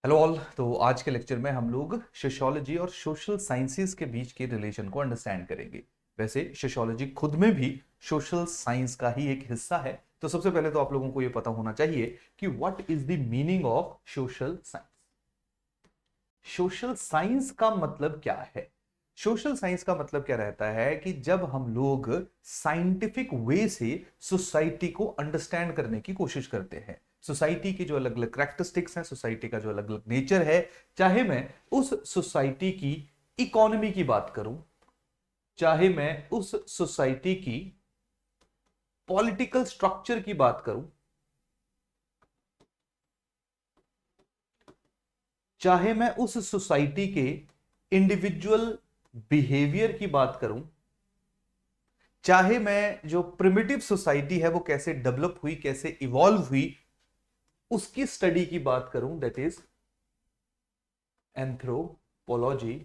Hello all. तो आज के लेक्चर में हम लोग सोशियोलॉजी और सोशल साइंसेस के बीच के रिलेशन को अंडरस्टैंड करेंगे। वैसे सोशियोलॉजी खुद में भी सोशल साइंस का ही एक हिस्सा है। तो सबसे पहले तो आप लोगों को यह पता होना चाहिए कि what is the meaning of social science. Social science का मतलब क्या है? सोशल साइंस का मतलब क्या रहता है कि जब हम लोग साइंटिफिक वे से सोसाइटी को अंडरस्टैंड करने की कोशिश करते हैं, सोसाइटी की जो अलग अलग कैरेक्टरिस्टिक्स हैं, सोसाइटी का जो अलग अलग नेचर है, चाहे मैं उस सोसाइटी की इकोनॉमी की बात करूं, चाहे मैं उस सोसाइटी की पॉलिटिकल स्ट्रक्चर की बात करूं, चाहे मैं उस सोसाइटी के इंडिविजुअल बिहेवियर की बात करूं, चाहे मैं जो प्रिमिटिव सोसाइटी है वो कैसे डेवलप हुई, कैसे इवॉल्व हुई, उसकी स्टडी की बात करूं, दैट इज एंथ्रोपोलॉजी,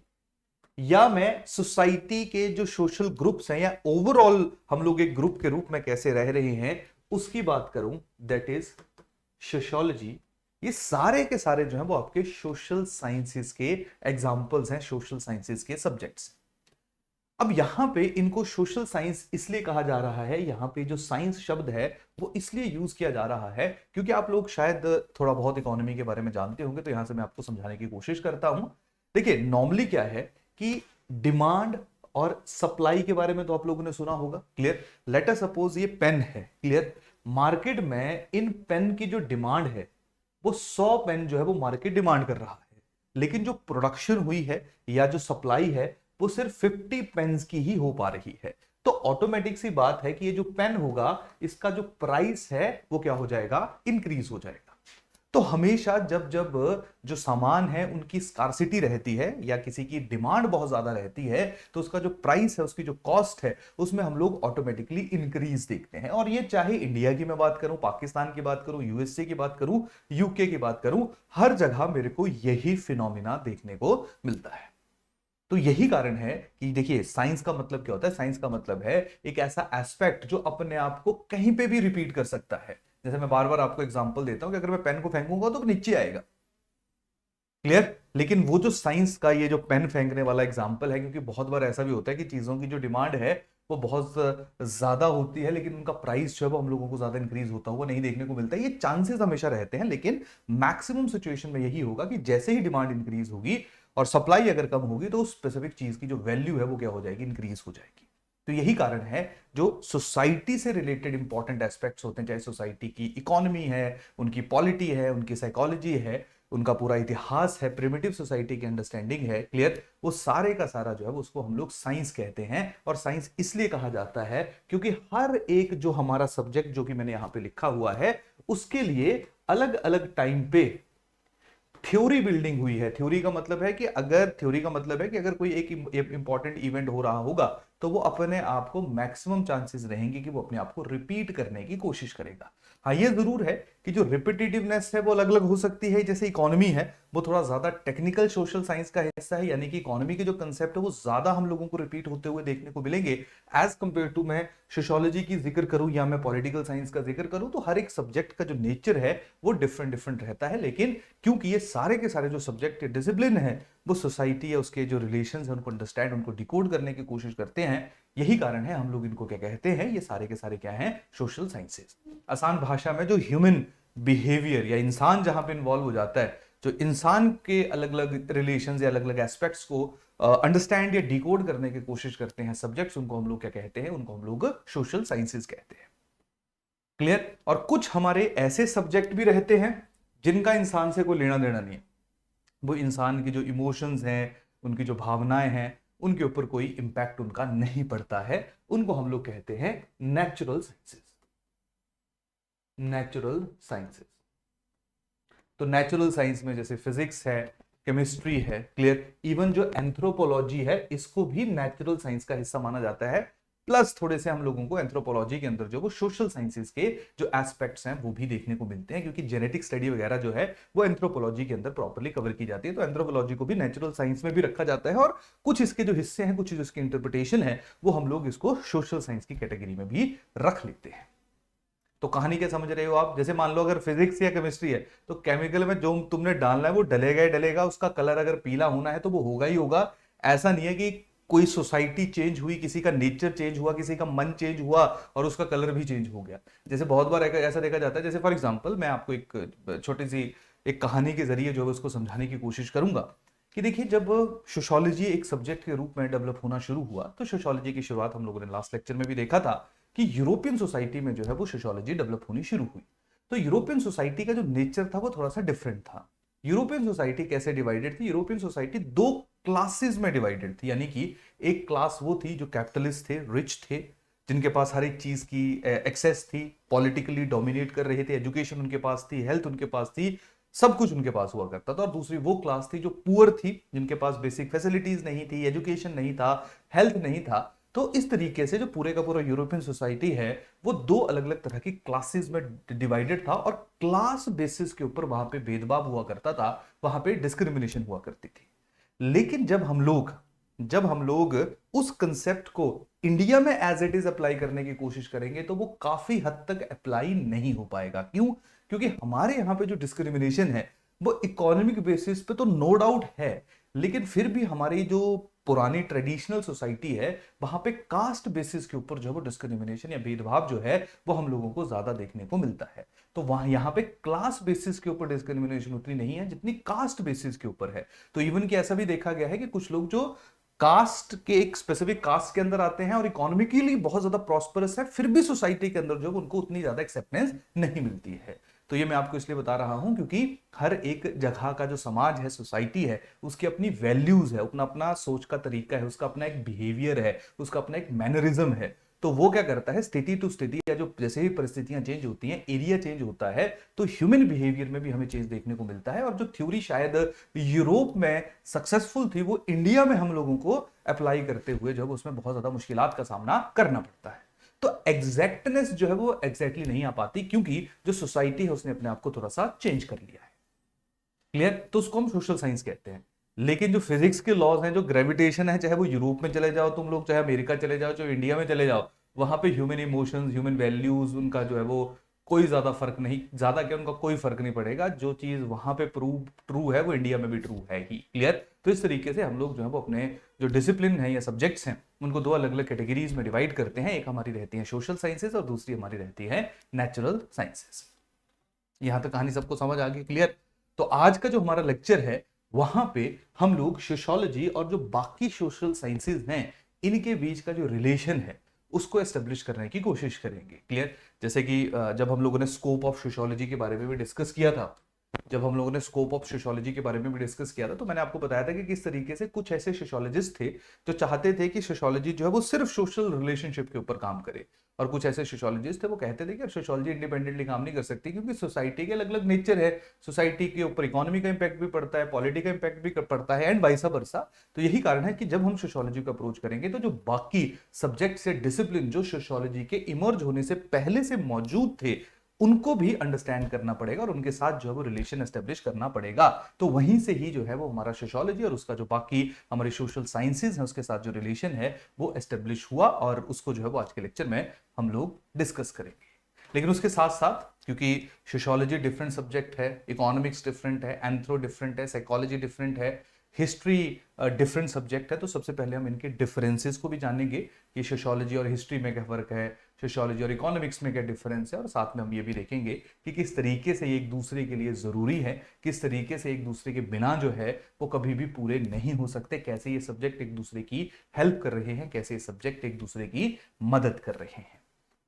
या मैं सोसाइटी के जो सोशल ग्रुप्स हैं या ओवरऑल हम लोग एक ग्रुप के रूप में कैसे रह रहे हैं उसकी बात करूं, दैट इज सोशियोलॉजी। ये सारे के सारे जो है वो आपके सोशल साइंसेस के एग्जांपल्स हैं, सोशल साइंसेस के सब्जेक्ट्स। अब यहां पे इनको सोशल साइंस इसलिए कहा जा रहा है, यहां पे जो साइंस शब्द है वो इसलिए यूज किया जा रहा है क्योंकि आप लोग शायद थोड़ा बहुत इकोनॉमी के बारे में जानते होंगे, तो यहां से मैं आपको समझाने की कोशिश करता हूं। देखिए, नॉर्मली क्या है कि डिमांड और सप्लाई के बारे में तो आप लोगों ने सुना होगा, क्लियर। लेट अस सपोज ये पेन है, क्लियर। मार्केट में इन पेन की जो डिमांड है वो 100 पेन जो है वो मार्केट डिमांड कर रहा है, लेकिन जो प्रोडक्शन हुई है या जो सप्लाई है वो सिर्फ 50 पेन्स की ही हो पा रही है। तो ऑटोमेटिक सी बात है कि ये जो पेन होगा इसका जो प्राइस है वो क्या हो जाएगा, इंक्रीज हो जाएगा। तो हमेशा जब जब जो सामान है उनकी स्कार्सिटी रहती है या किसी की डिमांड बहुत ज्यादा रहती है तो उसका जो प्राइस है, उसकी जो कॉस्ट है, उसमें हम लोग ऑटोमेटिकली इंक्रीज देखते हैं। और ये चाहे इंडिया की मैं बात करूं, पाकिस्तान की बात करूं, यूएसए की बात करूं, यूके की बात करूं, हर जगह मेरे को यही फिनोमिना देखने को मिलता है। तो यही कारण है कि देखिए, साइंस का मतलब क्या होता है? साइंस का मतलब है एक ऐसा एस्पेक्ट जो अपने आप को कहीं पे भी रिपीट कर सकता है। जैसे मैं बार बार आपको एग्जांपल देता हूं कि अगर मैं पेन को फेंकूंगा तो नीचे आएगा, क्लियर। लेकिन वो जो साइंस का ये जो पेन फेंकने वाला एग्जांपल है, क्योंकि बहुत बार ऐसा भी होता है कि चीजों की जो डिमांड है वो बहुत ज्यादा होती है लेकिन उनका प्राइस जो है वो हम लोगों को ज्यादा इंक्रीज होता हुआ नहीं देखने को मिलता है। ये चांसेस हमेशा रहते हैं, लेकिन मैक्सिमम सिचुएशन में यही होगा कि जैसे ही डिमांड इंक्रीज होगी और सप्लाई अगर कम होगी तो उस स्पेसिफिक चीज की जो वैल्यू है वो क्या हो जाएगी, इंक्रीज हो जाएगी। तो यही कारण है जो सोसाइटी से रिलेटेड इंपॉर्टेंट एस्पेक्ट्स होते हैं, चाहे सोसाइटी की इकोनॉमी है, उनकी पॉलिटी है, उनकी साइकोलॉजी है, उनका पूरा इतिहास है, प्रिमिटिव सोसाइटी की अंडरस्टैंडिंग है, क्लियर, वो सारे का सारा जो है उसको हम लोग साइंस कहते हैं। और साइंस इसलिए कहा जाता है क्योंकि हर एक जो हमारा सब्जेक्ट जो कि मैंने यहां पे लिखा हुआ है उसके लिए अलग अलग टाइम पे थ्योरी बिल्डिंग हुई है। थ्योरी का मतलब है कि अगर कोई एक इंपॉर्टेंट इवेंट हो रहा होगा तो वो अपने आप को मैक्सिमम चांसेस रहेंगे कि वो अपने आप को रिपीट करने की कोशिश करेगा। हाँ, ये जरूर है कि जो रिपीटेटिवनेस है वो अलग अलग हो सकती है। जैसे इकोनॉमी है वो थोड़ा ज्यादा टेक्निकल सोशल साइंस का हिस्सा है, यानी कि इकोनॉमी के जो कंसेप्ट है वो ज्यादा हम लोगों को रिपीट होते हुए देखने को मिलेंगे एज कंपेयर टू मैं सोशियोलॉजी की जिक्र करूं या मैं पॉलिटिकल साइंस का जिक्र करूं। तो हर एक सब्जेक्ट का जो नेचर है वो डिफरेंट डिफरेंट रहता है, लेकिन क्योंकि ये सारे के सारे जो सब्जेक्ट डिसिप्लिन है वो सोसाइटी है उसके जो रिलेशंस है उनको अंडरस्टैंड, उनको डिकोड करने की कोशिश करते हैं। यही कारण है हम लोग इनको क्या कहते हैं, ये सारे के सारे क्या हैं, सोशल साइंसेस। आसान भाषा में जो ह्यूमन बिहेवियर या इंसान जहां पे इन्वॉल्व हो जाता है, जो इंसान के अलग अलग रिलेशंस या अलग अलग एस्पेक्ट्स को अंडरस्टैंड या डिकोड करने की कोशिश करते हैं सब्जेक्ट्स, उनको हम लोग क्या कहते हैं, उनको हम लोग सोशल साइंसेस कहते हैं, क्लियर। और कुछ हमारे ऐसे सब्जेक्ट भी रहते हैं जिनका इंसान से कोई लेना देना नहीं है, वो इंसान की जो इमोशंस हैं, उनकी जो भावनाएं हैं, उनके ऊपर कोई इंपैक्ट उनका नहीं पड़ता है, उनको हम लोग कहते हैं नेचुरल साइंसेस। नेचुरल साइंसेस, तो नेचुरल साइंस में जैसे फिजिक्स है, केमिस्ट्री है, क्लियर, इवन जो एंथ्रोपोलॉजी है इसको भी नेचुरल साइंस का हिस्सा माना जाता है। प्लस थोड़े से हम लोगों को एंथ्रोपोलॉजी के अंदर जो वो सोशल साइंसेस के जो एस्पेक्ट्स हैं वो भी देखने को मिलते हैं, क्योंकि जेनेटिक स्टडी वगैरह जो है वो एंथ्रोपोलॉजी के अंदर प्रॉपर्ली कवर की जाती है। तो एंथ्रोपोलॉजी को भी नेचुरल साइंस में भी रखा जाता है, और कुछ इसके जो हिस्से हैं, कुछ इसकी इंटरप्रिटेशन है, वो हम लोग इसको सोशल साइंस की कैटेगरी में भी रख लेते हैं। तो कहानी क्या समझ रहे हो आप? जैसे मान लो अगर फिजिक्स या केमिस्ट्री है तो केमिकल में जो तुमने डालना है वो डलेगा ही डलेगा, उसका कलर अगर पीला होना है तो वो होगा ही होगा। ऐसा नहीं है कि कोई सोसाइटी चेंज हुई, किसी का नेचर चेंज हुआ, किसी का मन चेंज हुआ और उसका कलर भी चेंज हो गया। जैसे बहुत बार ऐसा देखा जाता है, जैसे फॉर एग्जांपल मैं आपको एक छोटी सी एक कहानी के जरिए जो है उसको समझाने की कोशिश करूंगा कि देखिए, जब सोशियोलॉजी एक सब्जेक्ट के रूप में डेवलप होना शुरू हुआ तो सोशियोलॉजी की शुरुआत हम लोगों ने लास्ट लेक्चर में भी देखा था कि यूरोपियन सोसाइटी में जो है वो सोशियोलॉजी डेवलप होनी शुरू हुई। तो यूरोपियन सोसाइटी का जो नेचर था वो थोड़ा सा डिफरेंट था। यूरोपियन सोसाइटी कैसे डिवाइडेड थी? यूरोपियन सोसाइटी दो क्लासेस में डिवाइडेड थी, यानी कि एक क्लास वो थी जो कैपिटलिस्ट थे, रिच थे, जिनके पास हर एक चीज की एक्सेस थी, पॉलिटिकली डोमिनेट कर रहे थे, एजुकेशन उनके पास थी, हेल्थ उनके पास थी, सब कुछ उनके पास हुआ करता था। और दूसरी वो क्लास थी जो पुअर थी, जिनके पास बेसिक फैसिलिटीज नहीं थी, एजुकेशन नहीं था, हेल्थ नहीं था। तो इस तरीके से जो पूरे का पूरा यूरोपियन सोसाइटी है वो दो अलग अलग तरह की क्लासेस में डिवाइडेड था, और क्लास बेसिस के ऊपर वहां पे भेदभाव हुआ करता था, वहां पे डिस्क्रिमिनेशन हुआ करती थी। लेकिन जब हम लोग उस कंसेप्ट को इंडिया में एज इट इज अप्लाई करने की कोशिश करेंगे तो वो काफी हद तक अप्लाई नहीं हो पाएगा। क्यों? क्योंकि हमारे यहां पे जो डिस्क्रिमिनेशन है वो इकोनॉमिक बेसिस पे तो नो डाउट है, लेकिन फिर भी हमारी जो पुरानी ट्रेडिशनल सोसाइटी है वहां पे कास्ट बेसिस के ऊपर जो है वो डिस्क्रिमिनेशन या भेदभाव जो है वो हम लोगों को ज्यादा देखने को मिलता है। तो वहां यहां पे क्लास बेसिस के ऊपर डिस्क्रिमिनेशन उतनी नहीं है जितनी कास्ट बेसिस के ऊपर है। तो इवन कि ऐसा भी देखा गया है कि कुछ लोग जो कास्ट के एक स्पेसिफिक कास्ट के अंदर आते हैं और इकोनॉमिकली बहुत ज्यादा प्रॉस्परस है, फिर भी सोसाइटी के अंदर जो है उनको उतनी ज्यादा एक्सेप्टेंस नहीं मिलती है। तो ये मैं आपको इसलिए बता रहा हूं क्योंकि हर एक जगह का जो समाज है, सोसाइटी है, उसकी अपनी वैल्यूज है, अपना अपना सोच का तरीका है, उसका अपना एक बिहेवियर है, उसका अपना एक मैनरिज्म है। तो वो क्या करता है, स्थिति टू स्थिति या जो जैसे ही परिस्थितियां चेंज होती हैं, एरिया चेंज होता है, तो ह्यूमन बिहेवियर में भी हमें चेंज देखने को मिलता है। और जो थ्योरी शायद यूरोप में सक्सेसफुल थी वो इंडिया में हम लोगों को अप्लाई करते हुए जब उसमें बहुत ज्यादा मुश्किलात का सामना करना पड़ता है। तो एग्जैक्टनेस जो है वो एग्जैक्टली नहीं आ पाती क्योंकि जो सोसाइटी है उसने अपने आप को थोड़ा सा चेंज कर लिया है। क्लियर? तो उसको हम सोशल साइंस कहते हैं। लेकिन जो फिजिक्स के लॉज हैं, जो ग्रेविटेशन है, चाहे वो यूरोप में चले जाओ तुम लोग, चाहे अमेरिका चले जाओ, चाहे इंडिया में चले जाओ, वहां पे ह्यूमन इमोशंस, ह्यूमन वैल्यूज, उनका जो है वो कोई ज्यादा फर्क नहीं, ज्यादा क्या उनका कोई फर्क नहीं पड़ेगा। जो चीज वहां पे प्रूव ट्रू है वो इंडिया में भी ट्रू है ही। क्लियर? तो इस तरीके से हम लोग जो है वो अपने जो डिसिप्लिन है या सब्जेक्ट्स हैं उनको दो अलग अलग कैटेगरीज में डिवाइड करते हैं। एक हमारी रहती है सोशल साइंसेज और दूसरी हमारी रहती है नेचुरल साइंसेज। यहां तक कहानी सबको समझ आ गई? क्लियर? तो आज का जो हमारा लेक्चर है वहां पे हम लोग सोशियोलॉजी और जो बाकी सोशल साइंसेज हैं इनके बीच का जो रिलेशन है उसको एस्टेब्लिश करने की कोशिश करेंगे। क्लियर? जैसे कि जब हम लोगों ने स्कोप ऑफ सोशियोलॉजी के बारे में भी डिस्कस किया था, जब हम लोगों ने स्कोप ऑफ सोशियोलॉजी के बारे में भी डिस्कस किया था, तो मैंने आपको बताया था कि किस तरीके से कुछ ऐसे सोशियोलॉजिस्ट थे जो चाहते थे कि सोशियोलॉजी जो है वो सिर्फ सोशल रिलेशनशिप के ऊपर काम करे, और कुछ ऐसे सोशियोलॉजिस्ट थे वो कहते थे कि सोशियोलॉजी इंडिपेंडेंटली काम नहीं कर सकती क्योंकि सोसाइटी के अलग अलग नेचर है, सोसाइटी के ऊपर इकोनॉमी का इंपैक्ट भी पड़ता है, पॉलिटी का इंपैक्ट भी पड़ता है, एंड वाइस वर्सा। तो यही कारण है कि जब हम सोशियोलॉजी को अप्रोच करेंगे तो जो बाकी सब्जेक्ट से डिसिप्लिन जो सोशियोलॉजी के इमर्ज होने से पहले से मौजूद थे उनको भी अंडरस्टैंड करना पड़ेगा और उनके साथ जो है वो रिलेशन एस्टेब्लिश करना पड़ेगा। तो वहीं से ही जो है वो हमारा सोशियोलॉजी और उसका जो बाकी हमारे सोशल साइंसेज हैं उसके साथ जो रिलेशन है वो एस्टेब्लिश हुआ, और उसको जो है वो आज के लेक्चर में हम लोग डिस्कस करेंगे। लेकिन उसके साथ साथ क्योंकि सोशियोलॉजी डिफरेंट सब्जेक्ट है, इकोनॉमिक्स डिफरेंट है, एंथ्रो डिफरेंट है, साइकोलॉजी डिफरेंट है, हिस्ट्री डिफरेंट सब्जेक्ट है, तो सबसे पहले हम इनके डिफरेंसेस को भी जानेंगे कि सोशियोलॉजी और हिस्ट्री में क्या फर्क है, सोशियोलॉजी और इकोनॉमिक्स में क्या डिफरेंस है, और साथ में हम ये भी देखेंगे कि किस तरीके से ये एक दूसरे के लिए जरूरी है, किस तरीके से एक दूसरे के बिना जो है वो कभी भी पूरे नहीं हो सकते, कैसे ये सब्जेक्ट एक दूसरे की हेल्प कर रहे हैं, कैसे ये सब्जेक्ट एक दूसरे की मदद कर रहे हैं।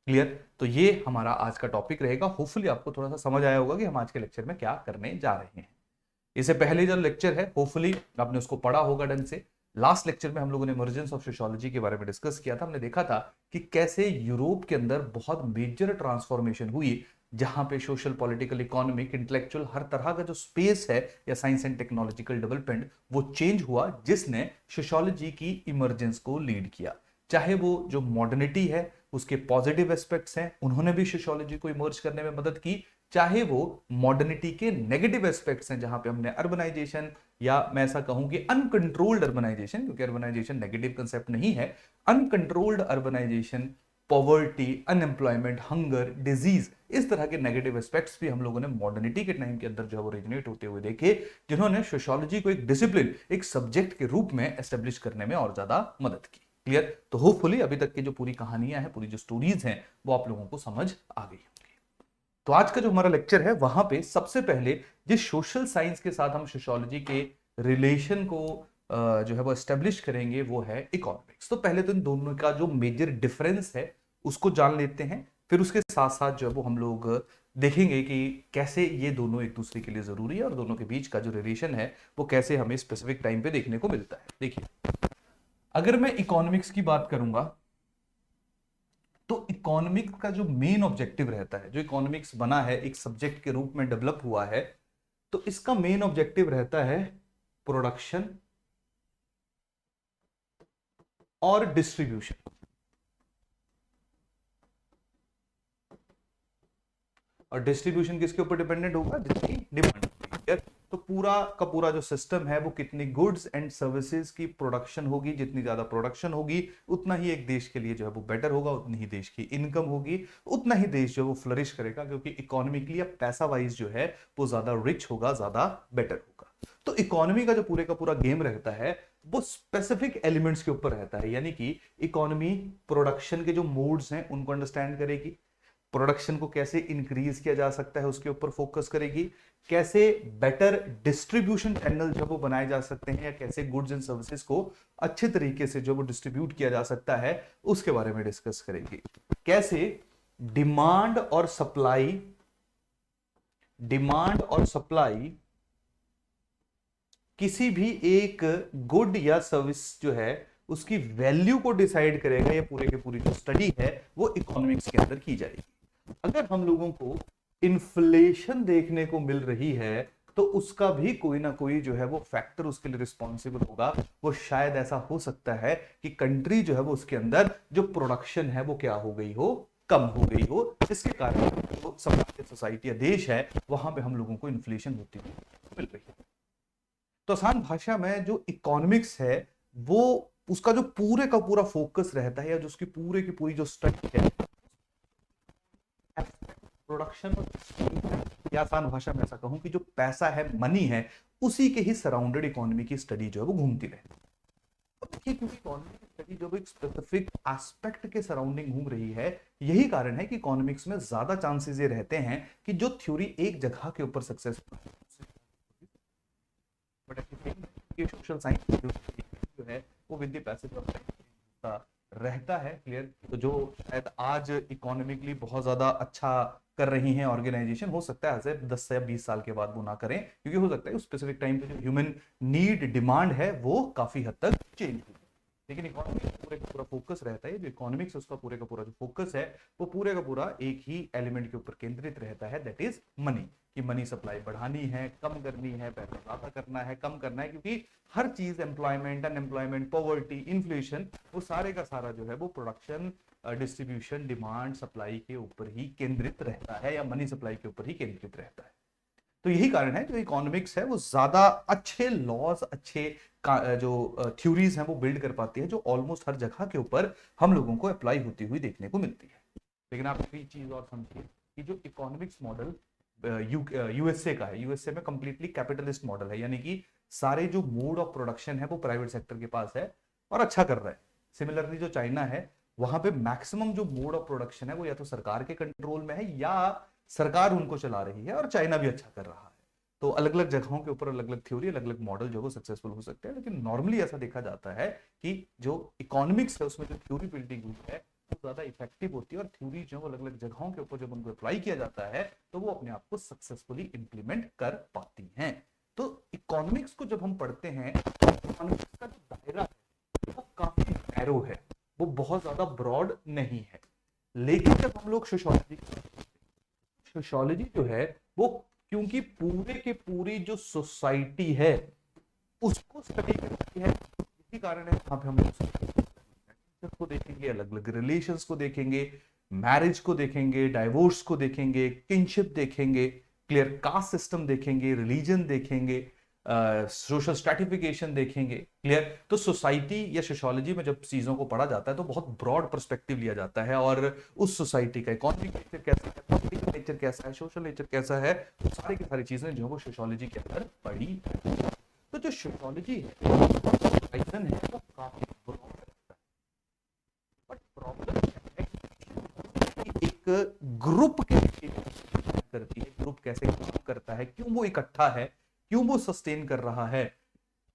क्लियर? तो ये हमारा आज का टॉपिक रहेगा। होपफुली आपको थोड़ा सा समझ आया होगा कि हम आज के लेक्चर में क्या करने जा रहे हैं। इससे पहले जो लेक्चर है होपफुली आपने उसको पढ़ा होगा ढंग से। लास्ट लेक्चर में हम लोगों ने इमर्जेंस ऑफ सोशियोलॉजी के बारे में डिस्कस किया था। हमने देखा था कि कैसे यूरोप के अंदर बहुत मेजर ट्रांसफॉर्मेशन हुई, जहां पे सोशल, पॉलिटिकल, इकोनॉमिक, इंटेलेक्चुअल हर तरह का जो स्पेस है या साइंस एंड टेक्नोलॉजिकल डेवलपमेंट वो चेंज हुआ, जिसने सोशियोलॉजी की इमर्जेंस को लीड किया। चाहे वो जो मॉडर्निटी है उसके पॉजिटिव एस्पेक्ट्स हैं, उन्होंने भी सोशियोलॉजी को इमर्ज करने में मदद की, चाहे वो मॉडर्निटी के नेगेटिव एस्पेक्ट्स हैं जहां पे हमने अर्बनाइजेशन, या मैं ऐसा कहूं कि अनकंट्रोल्ड अर्बनाइजेशन, क्योंकि अर्बनाइजेशन नेगेटिव कंसेप्ट नहीं है, uncontrolled urbanisation, poverty, unemployment, hunger, disease, इस तरह के नेगेटिव एस्पेक्ट्स भी हम लोगों ने मॉडर्निटी के टाइम के अंदर जो है वो रेजोनेट होते हुए देखे, जिन्होंने सोशियोलॉजी को एक डिसिप्लिन, एक सब्जेक्ट के रूप में एस्टेब्लिश करने में और ज्यादा मदद की। क्लियर? तो होपफुली अभी तक की जो पूरी कहानियां हैं, पूरी जो स्टोरीज हैं, वो आप लोगों को समझ आ गई होंगी। तो आज का जो हमारा लेक्चर है, वहां पे सबसे पहले जिस सोशल साइंस के साथ हम सोशियोलॉजी के रिलेशन को जो है वो एस्टेब्लिश करेंगे, वो है इकोनॉमिक्स। तो पहले तो इन दोनों का जो मेजर डिफरेंस है उसको जान लेते हैं, फिर उसके साथ साथ जो है वो हम लोग देखेंगे कि कैसे ये दोनों एक दूसरे के लिए जरूरी है और दोनों के बीच का जो रिलेशन है वो कैसे हमें स्पेसिफिक टाइम पे देखने को मिलता है। देखिए, अगर मैं इकोनॉमिक्स की बात करूंगा तो इकोनॉमिक्स का जो मेन ऑब्जेक्टिव रहता है, जो इकोनॉमिक्स बना है, एक सब्जेक्ट के रूप में डेवलप हुआ है, तो इसका मेन ऑब्जेक्टिव रहता है प्रोडक्शन और डिस्ट्रीब्यूशन। और डिस्ट्रीब्यूशन किसके ऊपर डिपेंडेंट होगा? जिसकी डिमांड होगी। तो पूरा का पूरा जो सिस्टम है वो कितनी गुड्स एंड सर्विसेज की प्रोडक्शन होगी, जितनी ज्यादा प्रोडक्शन होगी उतना ही एक देश के लिए जो है वो बेटर होगा, उतनी ही देश की इनकम होगी, उतना ही देश जो है वो फ्लरिश करेगा, क्योंकि इकोनॉमिकली या पैसा वाइज जो है वो ज्यादा रिच होगा, ज्यादा बेटर होगा। तो इकोनॉमी का जो पूरे का पूरा गेम रहता है वो स्पेसिफिक एलिमेंट्स के ऊपर रहता है, यानी कि इकोनॉमी प्रोडक्शन के जो मोड्स हैं उनको अंडरस्टैंड करेगी, प्रोडक्शन को कैसे इंक्रीज किया जा सकता है उसके ऊपर फोकस करेगी, कैसे बेटर डिस्ट्रीब्यूशन चैनल जो वो बनाए जा सकते हैं, या कैसे गुड्स एंड सर्विसेज को अच्छे तरीके से जो वो डिस्ट्रीब्यूट किया जा सकता है उसके बारे में डिस्कस करेगी, कैसे डिमांड और सप्लाई किसी भी एक गुड या सर्विस जो है उसकी वैल्यू को डिसाइड करेगा। ये पूरे के पूरी जो स्टडी है वो इकोनॉमिक्स के अंदर की जाएगी। अगर हम लोगों को इन्फ्लेशन देखने को मिल रही है तो उसका भी कोई ना कोई जो है वो फैक्टर उसके लिए रिस्पॉन्सिबल होगा। वो शायद ऐसा हो सकता है कि कंट्री जो है वो उसके अंदर जो प्रोडक्शन है वो क्या हो गई हो, कम हो गई हो, जिसके कारण वो समाज, सोसाइटी या देश है वहां पे हम लोगों को इन्फ्लेशन होती हुई मिल रही है। तो आसान भाषा में जो इकोनॉमिक्स है वो उसका जो पूरे का पूरा फोकस रहता है, या जो उसकी पूरे की पूरी जो स्टडी है प्रोडक्शन, या आसान भाषा में ऐसा कहूं कि जो पैसा है, मनी है, उसी के ही सराउंडेड इकोनॉमी की स्टडी जो है वो घूमती रहती है। देखिए, क्योंकि इकोनॉमी की स्टडी जो एक स्पेसिफिक एस्पेक्ट के सराउंडिंग घूम रही है, यही कारण है कि इकोनॉमिक्स में ज्यादा चांसेस ये रहते हैं कि जो थ्योरी एक जगह के ऊपर सक्सेसफुल है, बट ये सोशल साइंस जो है वो with the passage of time रहता है। क्लियर? तो जो शायद आज इकोनॉमिकली बहुत ज्यादा अच्छा कर रही हैं ऑर्गेनाइजेशन, हो सकता है ऐसे 10 से 20 साल के बाद वो ना करें, क्योंकि हो सकता है उस स्पेसिफिक टाइम पे जो ह्यूमन नीड, डिमांड है वो काफी हद तक चेंज हो। लेकिन इकोनॉमिक्स पूरे का पूरा फोकस रहता है, जो इकोनॉमिक्स उसका पूरे का पूरा जो फोकस है वो पूरे का पूरा एक ही एलिमेंट के ऊपर केंद्रित रहता है, दैट इज मनी। कि मनी सप्लाई बढ़ानी है, कम करनी है, पैसा ज्यादा करना है, कम करना है, क्योंकि हर चीज, एम्प्लॉयमेंट, अनएम्प्लॉयमेंट, पॉवर्टी, इन्फ्लेशन, वो सारे का सारा जो है वो प्रोडक्शन, डिस्ट्रीब्यूशन, डिमांड, सप्लाई के ऊपर ही केंद्रित रहता है, या मनी सप्लाई के ऊपर ही केंद्रित रहता है। तो यही कारण है जो इकोनॉमिक्स है वो ज्यादा अच्छे लॉज, अच्छे जो थ्योरीज हैं वो बिल्ड कर पाती है, जो ऑलमोस्ट हर जगह के ऊपर हम लोगों को अप्लाई होती हुई देखने को मिलती है। लेकिन आप एक चीज और समझिए कि जो इकोनॉमिक्स मॉडल यूएसए का है, यूएसए में कंप्लीटली कैपिटलिस्ट मॉडल है, यानी कि सारे जो मोड ऑफ प्रोडक्शन है वो प्राइवेट सेक्टर के पास है और अच्छा कर रहा है। सिमिलरली जो चाइना है, वहां पे मैक्सिमम जो मोड ऑफ प्रोडक्शन है वो या तो सरकार के कंट्रोल में है या सरकार उनको चला रही है, और चाइना भी अच्छा कर रहा है। तो अलग अलग जगहों के ऊपर अलग अलग थ्योरी, अलग अलग मॉडल जो वो सक्सेसफुल हो सकते हैं, लेकिन नॉर्मली ऐसा देखा जाता है कि जो इकोनॉमिक्स है उसमें जो थ्योरी बिल्डिंग हुई है वो ज्यादा इफेक्टिव होती है, और थ्योरी जो अलग अलग जगहों के ऊपर जब उनको अप्लाई किया जाता है तो वो अपने आप को सक्सेसफुली इंप्लीमेंट कर पाती हैं। तो इकोनॉमिक्स को जब हम पढ़ते हैं तो इकोनॉमिक्स का जो दायरा है वो काफी नैरो है, वो बहुत ज्यादा ब्रॉड नहीं है। लेकिन जब हम लोग सोशियोलॉजी जो है वो, क्योंकि पूरे के पूरी जो सोसाइटी है उसको स्टडी करती है, इसी कारण है वहां पे हम लोग को देखेंगे, अलग अलग रिलेशंस को देखेंगे, मैरिज को देखेंगे, डाइवोर्स को देखेंगे, किनशिप देखेंगे, क्लियर कास्ट सिस्टम देखेंगे, रिलीजन देखेंगे, सोशल स्ट्रैटिफिकेशन देखेंगे। क्लियर? तो सोसाइटी या सोशियोलॉजी में जब चीजों को पढ़ा जाता है तो बहुत ब्रॉड पर्सपेक्टिव लिया जाता है, और उस सोसाइटी का इकोनॉमिक नेचर कैसा है, पॉलिटिकल नेचर कैसा है, सोशल नेचर कैसा है, सारी की सारी चीजें जो है वो सोशियोलॉजी के अंदर पढ़ी है। तो जो सोशियोलॉजी है horizon है वो काफी ब्रॉड है, बट प्रॉब्लम है कि एक ग्रुप कैसे करती है, ग्रुप कैसे काम करता है, क्यों वो इकट्ठा है, क्यों वो सस्टेन कर रहा है,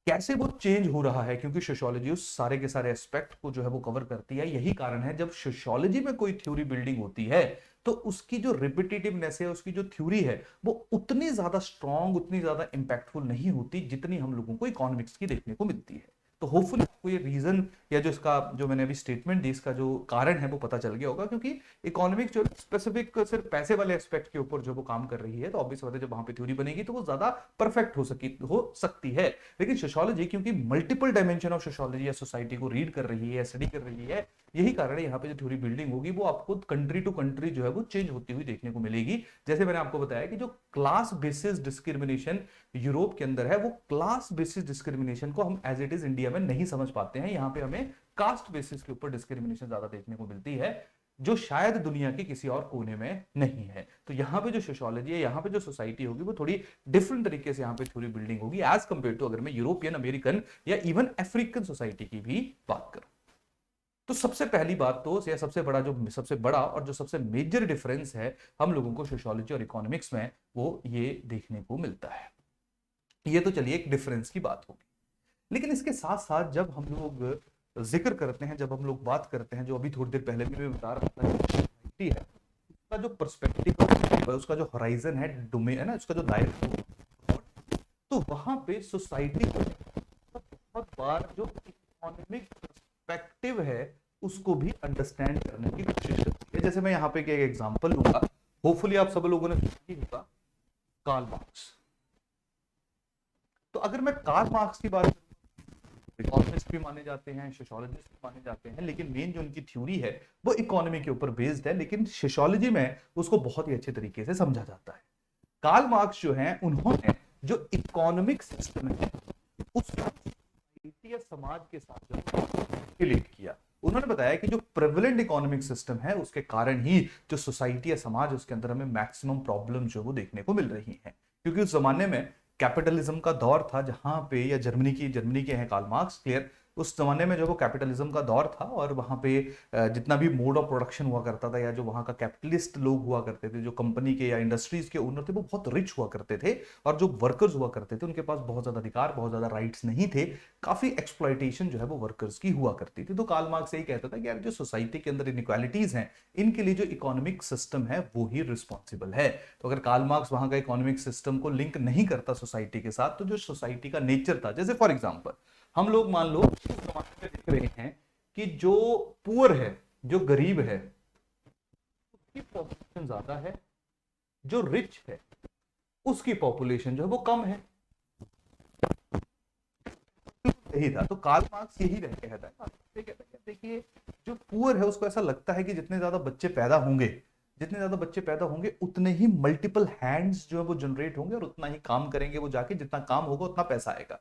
कैसे वो चेंज हो रहा है, क्योंकि सोशियोलॉजी उस सारे के सारे एस्पेक्ट को जो है वो कवर करती है। यही कारण है जब सोशियोलॉजी में कोई थ्योरी बिल्डिंग होती है तो उसकी जो रिपीटेटिवनेस है, उसकी जो थ्योरी है, वो उतनी ज्यादा स्ट्रांग, उतनी ज्यादा इंपैक्टफुल नहीं होती जितनी हम लोगों को इकोनॉमिक्स की देखने को मिलती है। तो होपफुली आपको ये रीजन या जो इसका जो मैंने अभी स्टेटमेंट दी, इसका जो कारण है वो पता चल गया होगा, क्योंकि इकोनॉमिक्स जो स्पेसिफिक सिर्फ पैसे वाले एस्पेक्ट के ऊपर जो वो काम कर रही है, तो ऑब्वियस बात है जब वहां पे थ्योरी बनेगी तो वो ज्यादा परफेक्ट हो सकती है। लेकिन सोशियोलॉजी क्योंकि मल्टीपल डायमेंशन ऑफ सोशियोलॉजी या सोसाइटी को रीड कर रही है, स्टडी कर रही है, यही कारण है यहाँ पे जो थ्योरी बिल्डिंग होगी वो आपको कंट्री टू कंट्री जो है वो चेंज होती हुई देखने को मिलेगी। जैसे मैंने आपको बताया कि जो क्लास बेसिस डिस्क्रिमिनेशन यूरोप के अंदर है, वो क्लास बेसिस डिस्क्रिमिनेशन को हम एज इट इज इंडिया में नहीं समझ पाते हैं। यहाँ पे हमें कास्ट बेसिस के ऊपर डिस्क्रिमिनेशन ज्यादा देखने को मिलती है, जो शायद दुनिया के किसी और कोने में नहीं है। तो यहाँ पे जो सोशियोलॉजी है, यहाँ पे जो सोसाइटी होगी वो थोड़ी डिफरेंट तरीके से यहाँ पे थ्योरी बिल्डिंग होगी एज कंपेयर टू अगर मैं यूरोपियन, अमेरिकन या इवन अफ्रीकन सोसाइटी की भी बात करूं। तो सबसे पहली बात तो या सबसे बड़ा और जो सबसे मेजर डिफरेंस है हम लोगों को सोशियोलॉजी और इकोनॉमिक्स में, वो ये देखने को मिलता है। ये तो चलिए एक डिफरेंस की बात होगी। लेकिन इसके साथ साथ जब हम लोग जिक्र करते हैं, जब हम लोग बात करते हैं, जो अभी थोड़ी देर पहले भी मैं बता रहा था, सोसाइटी है उसका जो पर्सपेक्टिव है, उसका जो होराइजन है, डोमेन है ना, उसका जो दायरा है, तो वहां पे सोसाइटी बहुत बार जो इकोनॉमिक पर्सपेक्टिव है उसको भी अंडरस्टैंड करने की कोशिश करती है। जैसे मैं यहाँ पे एक एग्जांपल लूंगा, होपफुली आप सब लोगों ने सुना ही होगा, कार्ल मार्क्स। तो अगर मैं कार्ल मार्क्स की बात करूं, इकोनॉमिस्ट भी माने जाते हैं, सोशियोलॉजिस्ट भी माने जाते हैं, लेकिन मेन जो उनकी थ्योरी है वो इकोनॉमी के ऊपर बेस्ड है, लेकिन सोशियोलॉजी में उसको बहुत ही अच्छे तरीके से समझा जाता है। कार्ल मार्क्स जो है, उन्होंने जो इकोनॉमिक सिस्टम है उसको या समाज के साथ रिलेट किया। उन्होंने बताया कि जो प्रेवलेंट इकोनॉमिक सिस्टम है उसके कारण ही जो सोसाइटी या समाज, उसके अंदर हमें मैक्सिमम प्रॉब्लम जो वो देखने को मिल रही है। क्योंकि उस जमाने में कैपिटलिज्म का दौर था, जहां पे, या जर्मनी के हैं कार्ल मार्क्स, क्लियर, उस जमाने में जो वो कैपिटलिज्म का दौर था, और वहां पे जितना भी मोड ऑफ प्रोडक्शन हुआ करता था, या जो वहां का कैपिटलिस्ट लोग हुआ करते थे, जो कंपनी के या इंडस्ट्रीज के ओनर थे, वो बहुत रिच हुआ करते थे, और जो वर्कर्स हुआ करते थे उनके पास बहुत ज्यादा अधिकार, बहुत ज्यादा राइट्स नहीं थे, काफी एक्सप्लॉइटेशन जो है वो वर्कर्स की हुआ करती थी। तो कार्ल मार्क्स यही कहता था कि यार जो सोसाइटी के अंदर इनइक्वालिटीज हैं, इनके लिए जो इकोनॉमिक सिस्टम है वो ही रिस्पॉन्सिबल है। तो अगर कार्ल मार्क्स वहां का इकोनॉमिक सिस्टम को लिंक नहीं करता सोसाइटी के साथ, तो जो सोसाइटी का नेचर था, जैसे फॉर एग्जाम्पल हम लोग मान लो देख रहे हैं कि जो पुअर है, जो गरीब है, उसकी पॉपुलेशन ज्यादा है, जो रिच है उसकी पॉपुलेशन जो है वो कम है। यही था। तो कार्ल मार्क्स यही कहता है, देखिए जो पुअर है उसको ऐसा लगता है कि जितने ज्यादा बच्चे पैदा होंगे उतने ही मल्टीपल हैंड्स जो है वो जनरेट होंगे, और उतना ही काम करेंगे वो जाके, जितना काम होगा उतना पैसा आएगा।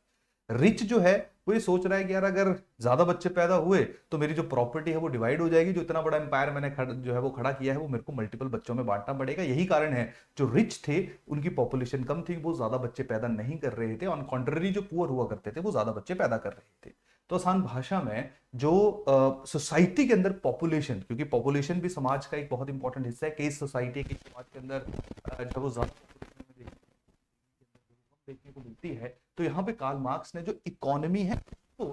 रिच जो है वो ये सोच रहा है कि यार अगर ज्यादा बच्चे पैदा हुए तो मेरी जो प्रॉपर्टी है वो डिवाइड हो जाएगी, जो इतना बड़ा एम्पायर मैंने जो है वो खड़ा किया है वो मेरे को मल्टीपल बच्चों में बांटना पड़ेगा। यही कारण है जो रिच थे उनकी पॉपुलेशन कम थी, वो ज्यादा बच्चे पैदा नहीं कर रहे थे, ऑन कॉन्ट्ररी जो पुअर हुआ करते थे वो ज्यादा बच्चे पैदा कर रहे थे। तो आसान भाषा में जो सोसाइटी के अंदर पॉपुलेशन, क्योंकि पॉपुलेशन भी समाज का एक बहुत इंपॉर्टेंट हिस्सा है, कई सोसाइटी के समाज के अंदर जब वो ज्यादा देखने को मिलती है, तो यहाँ पे कार्ल मार्क्स ने जो इकोनॉमी है तो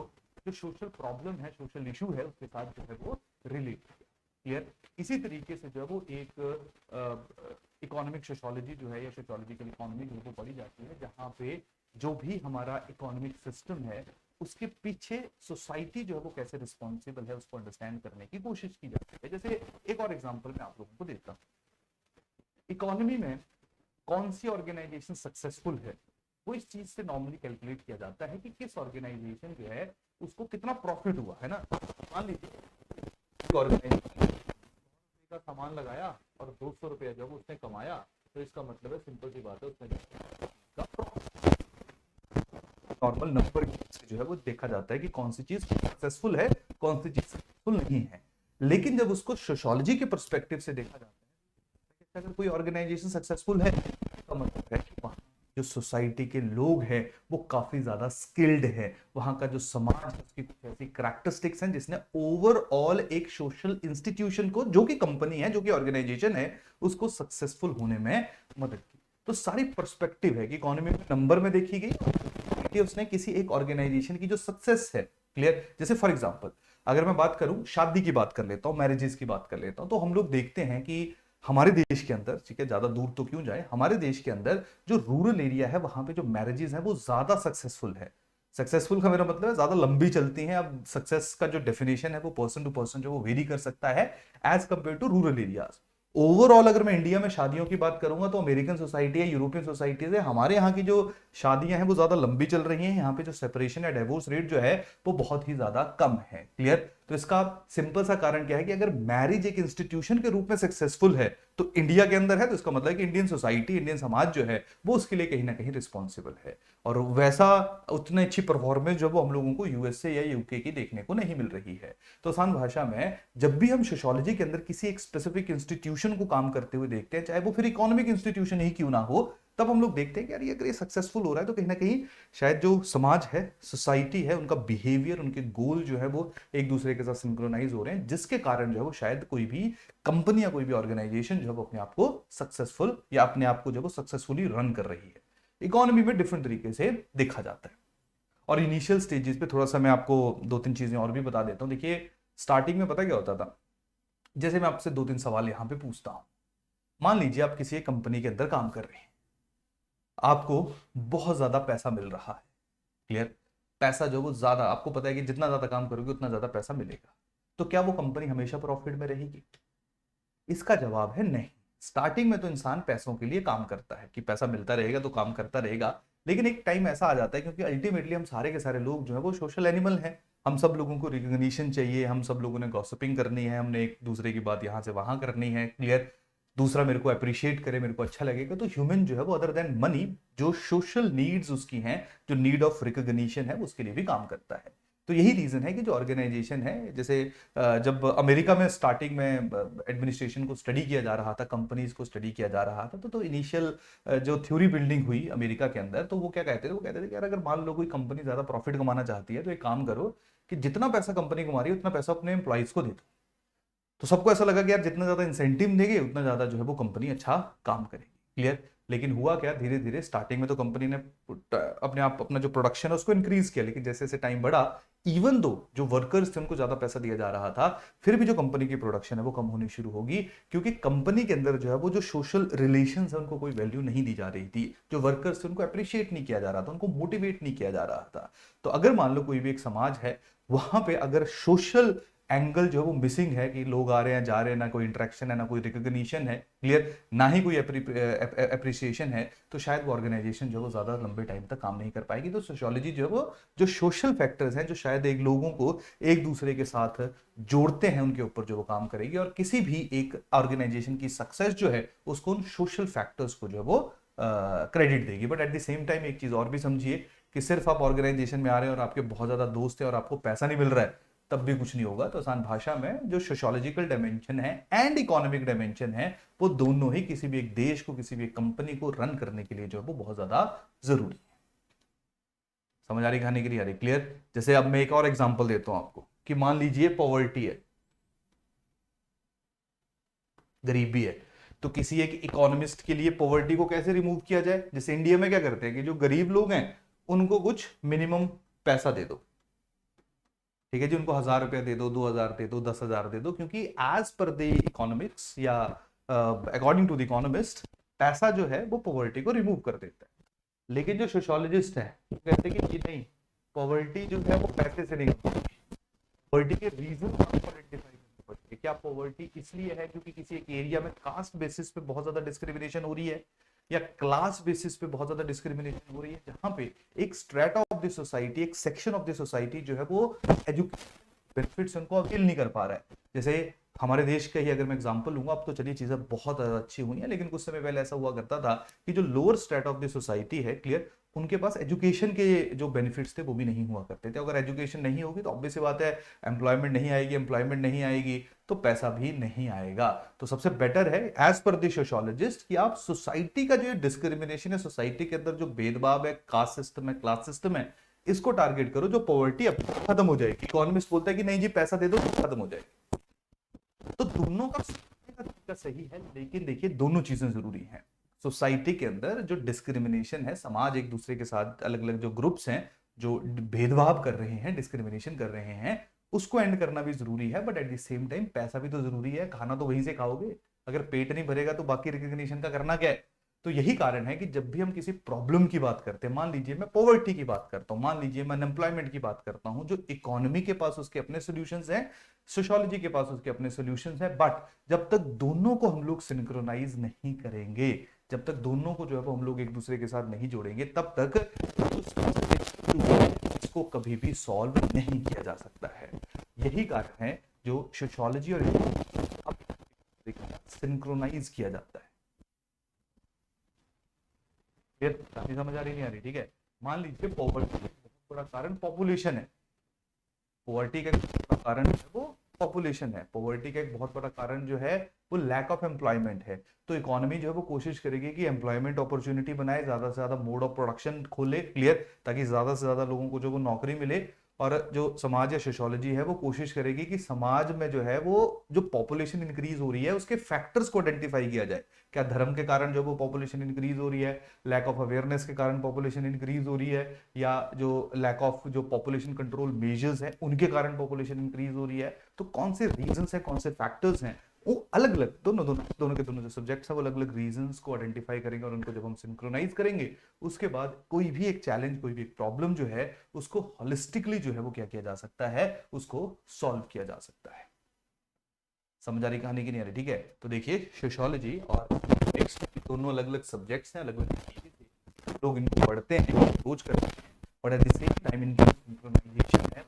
जो सोशल प्रॉब्लम है, सोशल इशू है, उसके साथ जो है वो रिलेट किया। क्लियर? इसी तरीके से जो है वो एक इकोनॉमिक सोशियोलॉजी जो है, या सोशियोलॉजिकल इकोनॉमी जो है वो पढ़ी जाती है, जहाँ पे जो भी हमारा इकोनॉमिक सिस्टम है उसके पीछे सोसाइटी जो है वो कैसे रिस्पॉन्सिबल है उसको अंडरस्टैंड करने की कोशिश की जाती है। जैसे एक और एग्जाम्पल मैं आप लोगों को देता हूँ, इकोनॉमी में कौन सी ऑर्गेनाइजेशन सक्सेसफुल है, वो इस चीज से नॉर्मली कैलकुलेट किया जाता है कि किस ऑर्गेनाइजेशन जो है उसको कितना प्रॉफिट हुआ है ना। मान लीजिए ऑर्गेनाइजेशन का सामान लगाया और 200 रुपया जब उसने कमाया, तो इसका मतलब है सिंपल सी बात है उसने नॉर्मल नंबर से जो है वो देखा जाता है कि कौन सी चीज सक्सेसफुल है, कौन सी चीज सक्सेसफुल नहीं है। लेकिन जब उसको सोशियोलॉजी के पर्सपेक्टिव से देखा जाता है, अगर कोई ऑर्गेनाइजेशन सक्सेसफुल है तो मतलब है कि वहां जो सोसाइटी के लोग हैं वो काफी ज्यादा स्किल्ड है, वहां का जो समाज है उसकी कुछ ऐसी कैरेक्टरिस्टिक्स हैं जिसने ओवरऑल एक सोशल इंस्टीट्यूशन को, जो कि कंपनी है, जो कि ऑर्गेनाइजेशन है, उसको सक्सेसफुल होने में मदद की। तो सारी पर्सपेक्टिव है कि इकोनॉमी में नंबर में देखी गई कि उसने किसी एक ऑर्गेनाइजेशन की जो सक्सेस है, क्लियर। जैसे फॉर एग्जांपल अगर मैं बात करूं, शादी की बात कर लेता हूं, मैरिजेस की बात कर लेता हूं, तो हम लोग देखते हैं कि हमारे देश के अंदर, ठीक है, ज्यादा दूर तो क्यों जाए, हमारे देश के अंदर जो रूरल एरिया है वहां पे जो मैरिजेस है वो ज्यादा सक्सेसफुल है। सक्सेसफुल का मेरा मतलब है ज्यादा लंबी चलती हैं। अब सक्सेस का जो डेफिनेशन है वो पर्सन टू पर्सन जो वो वेरी कर सकता है as compare to rural areas. Overall अगर मैं इंडिया में शादियों की बात करूंगा तो अमेरिकन सोसाइटी है, यूरोपियन सोसाइटीज है, हमारे यहाँ की जो शादियां हैं वो ज्यादा लंबी चल रही हैं। यहाँ पे जो सेपरेशन या डिवोर्स रेट जो है वो बहुत ही ज्यादा कम है, क्लियर। तो इसका सिंपल सा कारण क्या है कि अगर मैरिज एक इंस्टीट्यूशन के रूप में सक्सेसफुल है तो इंडिया के अंदर है, तो इसका मतलब है कि इंडियन सोसाइटी, इंडियन समाज जो है वो उसके लिए कहीं ना कहीं रिस्पॉन्सिबल है। और वैसा उतनी अच्छी परफॉर्मेंस जो वो हम लोगों को यूएसए या यूके की देखने को नहीं मिल रही है। तो आसान भाषा में जब भी हम सोशियोलॉजी के अंदर किसी एक स्पेसिफिक इंस्टीट्यूशन को काम करते हुए देखते हैं, चाहे वो फिर इकोनॉमिक इंस्टीट्यूशन ही क्यों ना हो, तब हम लोग देखते हैं कि यार ये अगर ये सक्सेसफुल हो रहा है तो कहीं ना कहीं शायद जो समाज है, सोसाइटी है, उनका बिहेवियर, उनके गोल जो है वो एक दूसरे के साथ सिंक्रोनाइज हो रहे हैं, जिसके कारण जो है वो शायद कोई भी कंपनी या कोई भी ऑर्गेनाइजेशन जो है वो अपने आप को सक्सेसफुल या अपने आप को जो है वो सक्सेसफुली रन कर रही है। इकोनॉमी में डिफरेंट तरीके से देखा जाता है। और इनिशियल स्टेजेस पे थोड़ा सा मैं आपको दो तीन चीजें और भी बता देता हूं। देखिए स्टार्टिंग में पता क्या होता था, जैसे मैं आपसे दो तीन सवाल यहां पे पूछता हूं। मान लीजिए आप किसी एक कंपनी के अंदर काम कर रहे हैं, आपको बहुत ज्यादा पैसा मिल रहा है, क्लियर। पैसा जो वो ज्यादा, आपको पता है कि जितना ज्यादा काम करोगे उतना ज्यादा पैसा मिलेगा। तो क्या वो कंपनी हमेशा प्रॉफिट में रहेगी? इसका जवाब है नहीं। स्टार्टिंग में तो इंसान पैसों के लिए काम करता है कि पैसा मिलता रहेगा तो काम करता रहेगा, लेकिन एक टाइम ऐसा आ जाता है, क्योंकि अल्टीमेटली हम सारे के सारे लोग जो है वो सोशल एनिमल हैं। हम सब लोगों को रिकॉग्निशन चाहिए, हम सब लोगों ने गॉसिपिंग करनी है, हमने एक दूसरे की बात यहाँ से वहां करनी है, क्लियर। दूसरा मेरे को अप्रिशिएट करे, मेरे को अच्छा लगेगा। तो ह्यूमन जो है वो अदर देन मनी, जो सोशल नीड्स उसकी हैं, जो नीड ऑफ रिकॉग्निशन है, उसके लिए भी काम करता है। तो यही रीजन है कि जो ऑर्गेनाइजेशन है, जैसे जब अमेरिका में स्टार्टिंग में एडमिनिस्ट्रेशन को स्टडी किया जा रहा था, कंपनीज को स्टडी किया जा रहा था, तो इनिशियल जो थ्योरी बिल्डिंग हुई अमेरिका के अंदर, तो वो क्या कहते थे, वो कहते थे कि यार अगर मान लो कोई कंपनी ज्यादा प्रॉफिट कमाना चाहती है तो एक काम करो कि जितना पैसा कंपनी कमा रही है उतना पैसा अपने एम्प्लॉइज को दे दो। तो सबको ऐसा लगा कि यार जितना ज्यादा इंसेंटिव देंगे उतना ज्यादा जो है वो कंपनी अच्छा काम करेगी, क्लियर। लेकिन हुआ क्या, धीरे धीरे स्टार्टिंग में तो कंपनी ने अपने आप अपना जो प्रोडक्शन है उसको इंक्रीज किया, लेकिन जैसे जैसे टाइम बढ़ा, इवन दो जो वर्कर्स थे उनको ज्यादा पैसा दिया जा रहा था, फिर भी जो कंपनी की प्रोडक्शन है वो कम होनी शुरू होगी, क्योंकि कंपनी के अंदर जो है वो जो सोशल रिलेशंस है उनको कोई वैल्यू नहीं दी जा रही थी। जो वर्कर्स थे उनको अप्रिशिएट नहीं किया जा रहा था, उनको मोटिवेट नहीं किया जा रहा था। तो अगर मान लो कोई भी एक समाज है, वहां पे अगर सोशल एंगल जो है वो मिसिंग है, कि लोग आ रहे हैं जा रहे हैं, ना कोई इंटरेक्शन है, ना कोई रिकॉग्निशन है, क्लियर, ना ही कोई अप्रिसिएशन है, तो शायद वो ऑर्गेनाइजेशन जो है वो ज्यादा लंबे टाइम तक काम नहीं कर पाएगी। तो सोशियोलॉजी जो है वो जो सोशल फैक्टर्स हैं, जो शायद एक लोगों को एक दूसरे के साथ जोड़ते हैं, उनके ऊपर जो वो काम करेगी। और किसी भी एक ऑर्गेनाइजेशन की सक्सेस जो है उसको उन सोशल फैक्टर्स को जो है वो क्रेडिट देगी। But at the same time एक चीज और भी समझिए कि सिर्फ आप ऑर्गेनाइजेशन में आ रहे हैं और आपके बहुत ज्यादा दोस्त हैं और आपको पैसा नहीं मिल रहा है, तब भी कुछ नहीं होगा। तो आसान भाषा में जो सोशियोलॉजिकल डायमेंशन है एंड इकोनॉमिक डायमेंशन है, वो दोनों ही किसी भी एक देश को, किसी भी एक कंपनी को रन करने के लिए जो है वो बहुत ज्यादा जरूरी है। समझ आ रही कहानी के लिए? आ रही? क्लियर। जैसे अब मैं एक और एग्जांपल देता हूं आपको कि मान लीजिए पॉवर्टी है, गरीबी है, तो किसी एक इकोनॉमिस्ट के लिए पॉवर्टी को कैसे रिमूव किया जाए? जैसे इंडिया में क्या करते हैं कि जो गरीब लोग हैं उनको कुछ मिनिमम पैसा दे दो, ठीक है जी, उनको 1,000 रुपया दे दो, 2,000 दे दो, 10,000 दे दो, क्योंकि एज पर द इकोनॉमिक्स या अकॉर्डिंग टू द इकोनॉमिस्ट पैसा जो है वो पॉवर्टी को रिमूव कर देता है। लेकिन जो सोशियोलॉजिस्ट है वो कहते हैं कि नहीं, पॉवर्टी जो है वो पैसे से नहीं होती, पॉवर्टी के रीजन आपको आइडेंटिफाई करने पड़ेंगे। क्या पॉवर्टी इसलिए है क्योंकि किसी एक एरिया में कास्ट बेसिस पे बहुत ज्यादा डिस्क्रिमिनेशन हो रही है, या क्लास बेसिस पे बहुत ज्यादा डिस्क्रिमिनेशन हो रही है, जहां पे एक स्ट्रेटा ऑफ द सोसाइटी, एक सेक्शन ऑफ द सोसाइटी जो है वो एजुकेशन बेनिफिट्स उनको अवेल नहीं कर पा रहा है। जैसे हमारे देश का ही अगर मैं एग्जांपल लूंगा, अब तो चलिए चीजें बहुत अच्छी हुई हैं, लेकिन कुछ समय पहले ऐसा हुआ करता था कि जो lower strata of the society है, क्लियर, उनके पास एजुकेशन के जो बेनिफिट्स थे वो भी नहीं हुआ करते थे। अगर एजुकेशन नहीं होगी तो ऑब्वियस सी बात है एम्प्लॉयमेंट नहीं आएगी, एम्प्लॉयमेंट नहीं आएगी तो पैसा भी नहीं आएगा। तो सबसे बेटर है एज पर द सोशियोलॉजिस्ट कि आप सोसाइटी का जो डिस्क्रिमिनेशन है, सोसाइटी के अंदर जो भेदभाव है, कास्ट सिस्टम है, क्लास सिस्टम है, इसको टारगेट करो, जो पॉवर्टी अब खत्म हो जाएगी। इकोनॉमिस्ट बोलता है कि नहीं जी पैसा दे दो तो खत्म हो जाएगी। तो दोनों का तरीका सही है, लेकिन देखिए दोनों चीजें जरूरी हैं। सोसाइटी के अंदर जो डिस्क्रिमिनेशन है, समाज एक दूसरे के साथ अलग अलग जो ग्रुप्स हैं जो भेदभाव कर रहे हैं, डिस्क्रिमिनेशन कर रहे हैं, उसको एंड करना भी जरूरी है। But at the same time पैसा भी तो जरूरी है, खाना तो वहीं से खाओगे। अगर पेट नहीं भरेगा तो बाकी रिकग्निशन का करना क्या है। तो यही कारण है कि जब भी हम किसी प्रॉब्लम की बात करते हैं, मान लीजिए मैं पॉवर्टी की बात करता हूं, मान लीजिए मैं अनएम्प्लॉयमेंट की बात करता हूं, जो इकोनॉमी के पास उसके अपने सॉल्यूशंस हैं, सोशियोलॉजी के पास उसके अपने सॉल्यूशंस हैं, बट जब तक दोनों को हम लोग सिंक्रोनाइज नहीं करेंगे, जब तक दोनों को जो है वो हम लोग एक दूसरे के साथ नहीं जोड़ेंगे, तब तक इसको कभी भी सॉल्व नहीं किया जा सकता है। यही कारण है जो सोशियोलॉजी और सिंक्रोनाइज किया जाता है। काफी समझ आ रही नहीं आ रही? ठीक है, मान लीजिए पॉवर्टी का बहुत बड़ा कारण पॉपुलेशन है, पॉवर्टी का एक बड़ा कारण है वो पॉपुलेशन है, पॉवर्टी का एक बहुत बड़ा कारण जो है वो लैक ऑफ एम्प्लॉयमेंट है। तो इकोनॉमी जो है वो कोशिश करेगी कि एम्प्लॉयमेंट अपॉर्चुनिटी बनाए, ज्यादा से ज्यादा मोड ऑफ प्रोडक्शन खोले, क्लियर, ताकि ज्यादा से ज्यादा लोगों को जो वो नौकरी मिले। और जो समाज या सोशियोलॉजी है वो कोशिश करेगी कि समाज में जो है वो जो पॉपुलेशन इंक्रीज हो रही है उसके फैक्टर्स को आइडेंटिफाई किया जाए। क्या धर्म के कारण जो वो पॉपुलेशन इंक्रीज हो रही है, लैक ऑफ अवेयरनेस के कारण पॉपुलेशन इंक्रीज हो रही है, या जो लैक ऑफ जो पॉपुलेशन कंट्रोल मेजर्स हैं उनके कारण पॉपुलेशन इंक्रीज हो रही है। तो कौन से रीजंस हैं, कौन से फैक्टर्स हैं, वो अलग अलग दोनों के दोनों जो सब्जेक्ट्स हैं वो अलग अलग रीजंस को आइडेंटिफाई करेंगे, और उनको जब हम सिंक्रोनाइज करेंगे उसके बाद कोई भी एक चैलेंज, कोई भी एक प्रॉब्लम जो है उसको होलिस्टिकली जो है वो क्या किया जा सकता है, उसको सॉल्व किया जा सकता है। समझ आ रही कहानी की नहीं आ रही? ठीक है, तो देखिए सोशियोलॉजी और इकोनॉमिक्स दोनों अलग अलग सब्जेक्ट्स हैं, अलग अलग तरीके से लोग इनको पढ़ते हैं, सोच करते हैं, और एट द सेम टाइम इनकी सिंक्रोनाइजेशन है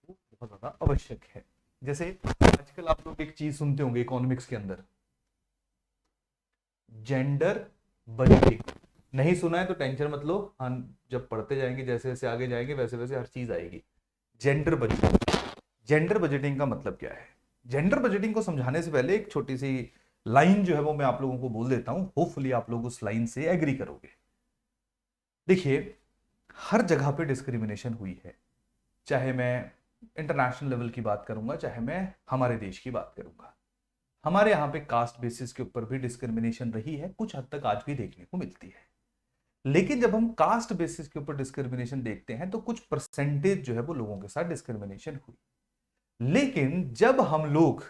वो बहुत ज्यादा आवश्यक है। जैसे आजकल आप लोग एक चीज सुनते होंगे इकोनॉमिक्स के अंदर, जेंडर बजटिंग। नहीं सुना है तो टेंशन मत लो, हम जब पढ़ते जाएंगे जैसे जैसे आगे जाएंगे वैसे वैसे हर चीज आएगी। जेंडर बजटिंग, जेंडर बजटिंग का मतलब क्या है? जेंडर बजटिंग को समझाने से पहले एक छोटी सी लाइन जो है वो मैं आप लोगों को बोल देता हूं, होपफुली आप लोग उस लाइन से एग्री करोगे। देखिए, हर जगह पे डिस्क्रिमिनेशन हुई है, चाहे मैं इंटरनेशनल लेवल की बात करूंगा, चाहे मैं हमारे देश की बात करूंगा। हमारे यहाँ पे कास्ट बेसिस के ऊपर भी डिस्क्रिमिनेशन रही है, कुछ हद तक आज भी देखने को मिलती है। लेकिन जब हम कास्ट बेसिस के ऊपर डिस्क्रिमिनेशन देखते हैं तो कुछ परसेंटेज जो है वो लोगों के साथ डिस्क्रिमिनेशन हुई। लेकिन जब हम लोग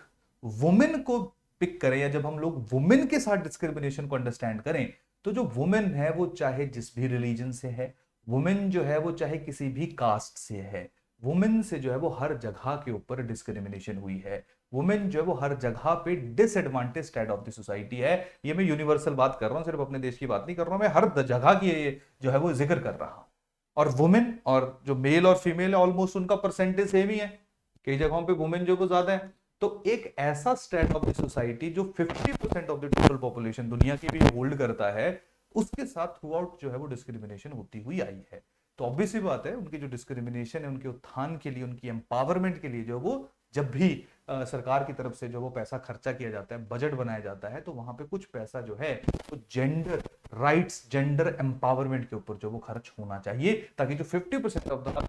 वुमेन को पिक करें, या जब हम लोग वुमेन के साथ डिस्क्रिमिनेशन को अंडरस्टैंड करें, तो जो वुमेन है वो चाहे जिस भी रिलीजन से है, वुमेन जो है वो चाहे किसी भी कास्ट से है, वुमेन से जो है वो हर जगह के ऊपर डिस्क्रिमिनेशन हुई है। वुमेन जो है वो हर जगह पे disadvantage state of the society है। ये मैं यूनिवर्सल बात कर रहा हूं, सिर्फ अपने देश की बात नहीं कर रहा हूं, मैं हर जगह की जो है वो जिक्र कर रहा हूं। और वुमेन और जो मेल और फीमेल है ऑलमोस्ट उनका परसेंटेज सेम ही है, कई जगहों पे वुमेन जो वो ज्यादा है। तो एक ऐसा स्टेट ऑफ द सोसाइटी जो 50% ऑफ द टोटल पॉपुलेशन दुनिया की भी होल्ड करता है, उसके साथ थ्रू आउट जो है वो डिस्क्रिमिनेशन होती हुई आई है। तो ऑब्वियस ही बात है उनकी जो डिस्क्रिमिनेशन है, उनके उत्थान के लिए, उनकी एम्पावरमेंट के लिए जो वो जब भी सरकार की तरफ से जो वो पैसा खर्चा किया जाता है, बजट बनाया जाता है, तो वहां पे कुछ पैसा जो है वो जेंडर राइट्स, जेंडर एम्पावरमेंट के ऊपर जो वो खर्च होना चाहिए, ताकि जो 50% ऑफ द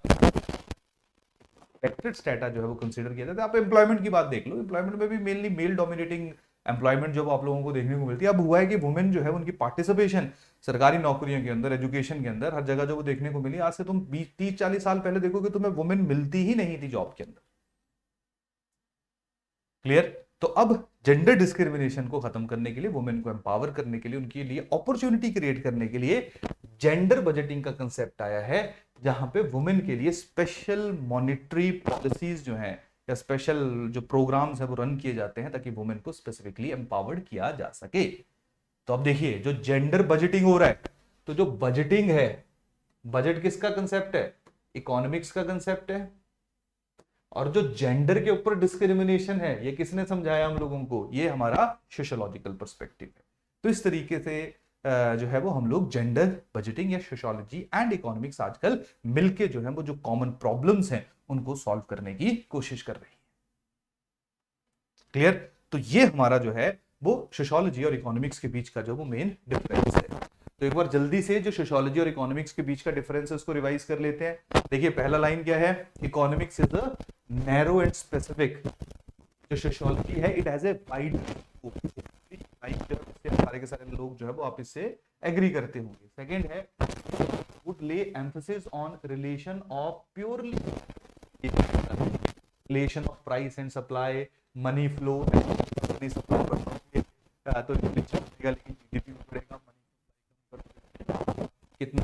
एक्सपेक्टेड स्टेटा जो है वो कंसीडर किया जाता है। आप एम्प्लॉयमेंट की बात देख लो, एम्प्लॉयमेंट में भी मेनली मेल डोमिनेटिंग एम्प्लॉयमेंट जो आप लोगों को देखने को मिलती है। अब हुआ है कि वुमेन जो है उनकी पार्टिसिपेशन सरकारी नौकरियों के अंदर, एजुकेशन के अंदर, हर जगह जो वो देखने को मिली। आज से तुम 20-30-40 साल पहले देखोगे तुम्हें वुमेन मिलती ही नहीं थी जॉब के अंदर। क्लियर? तो अब जेंडर डिस्क्रिमिनेशन को खत्म करने के लिए, वुमेन को एम्पावर करने के लिए, उनके लिए अपॉर्चुनिटी क्रिएट करने के लिए जेंडर बजटिंग का कंसेप्ट आया है, जहां पे वुमेन के लिए स्पेशल मॉनिटरी पॉलिसीज जो हैं या स्पेशल जो प्रोग्राम्स हैं वो रन किए जाते हैं, ताकि वुमेन को स्पेसिफिकली एम्पावर्ड किया जा सके। तो अब देखिए, जो जेंडर बजटिंग हो रहा है, तो जो बजटिंग है, बजट किसका कंसेप्ट है? इकोनॉमिक्स का कंसेप्ट है। और जो जेंडर के ऊपर डिस्क्रिमिनेशन है, ये किसने समझाया हम लोगों को? ये हमारा सोशियोलॉजिकल पर्सपेक्टिव है। तो इस तरीके से जो है वो हम लोग जेंडर, बजटिंग या सोशियोलॉजी एंड इकोनॉमिक्स आजकल मिलके जो है वो जो कॉमन प्रॉब्लम्स हैं उनको सॉल्व करने की कोशिश कर रही है। क्लियर? तो ये हमारा जो है वो सोशियोलॉजी और इकोनॉमिक्स के बीच का जो वो मेन डिफरेंस है। तो एक बार जल्दी से जो सोशियोलॉजी और इकोनॉमिक्स के बीच का डिफरेंस है उसको रिवाइज कर लेते हैं। देखिए पहला लाइन क्या है, economics is a narrow and specific. जो सोशियोलॉजी है इट हैज ए वाइड, सारे के सारे लोग जो है वो आप इससे एग्री करते होंगे। सेकंड है वुड ले emphasis on relation of purely relation of price and supply, money flow, money supply बढ़ेगा तो इन्फ्लेशन बढ़ेगा लेकिन जीडीपी बढ़ेगा, मनी कितना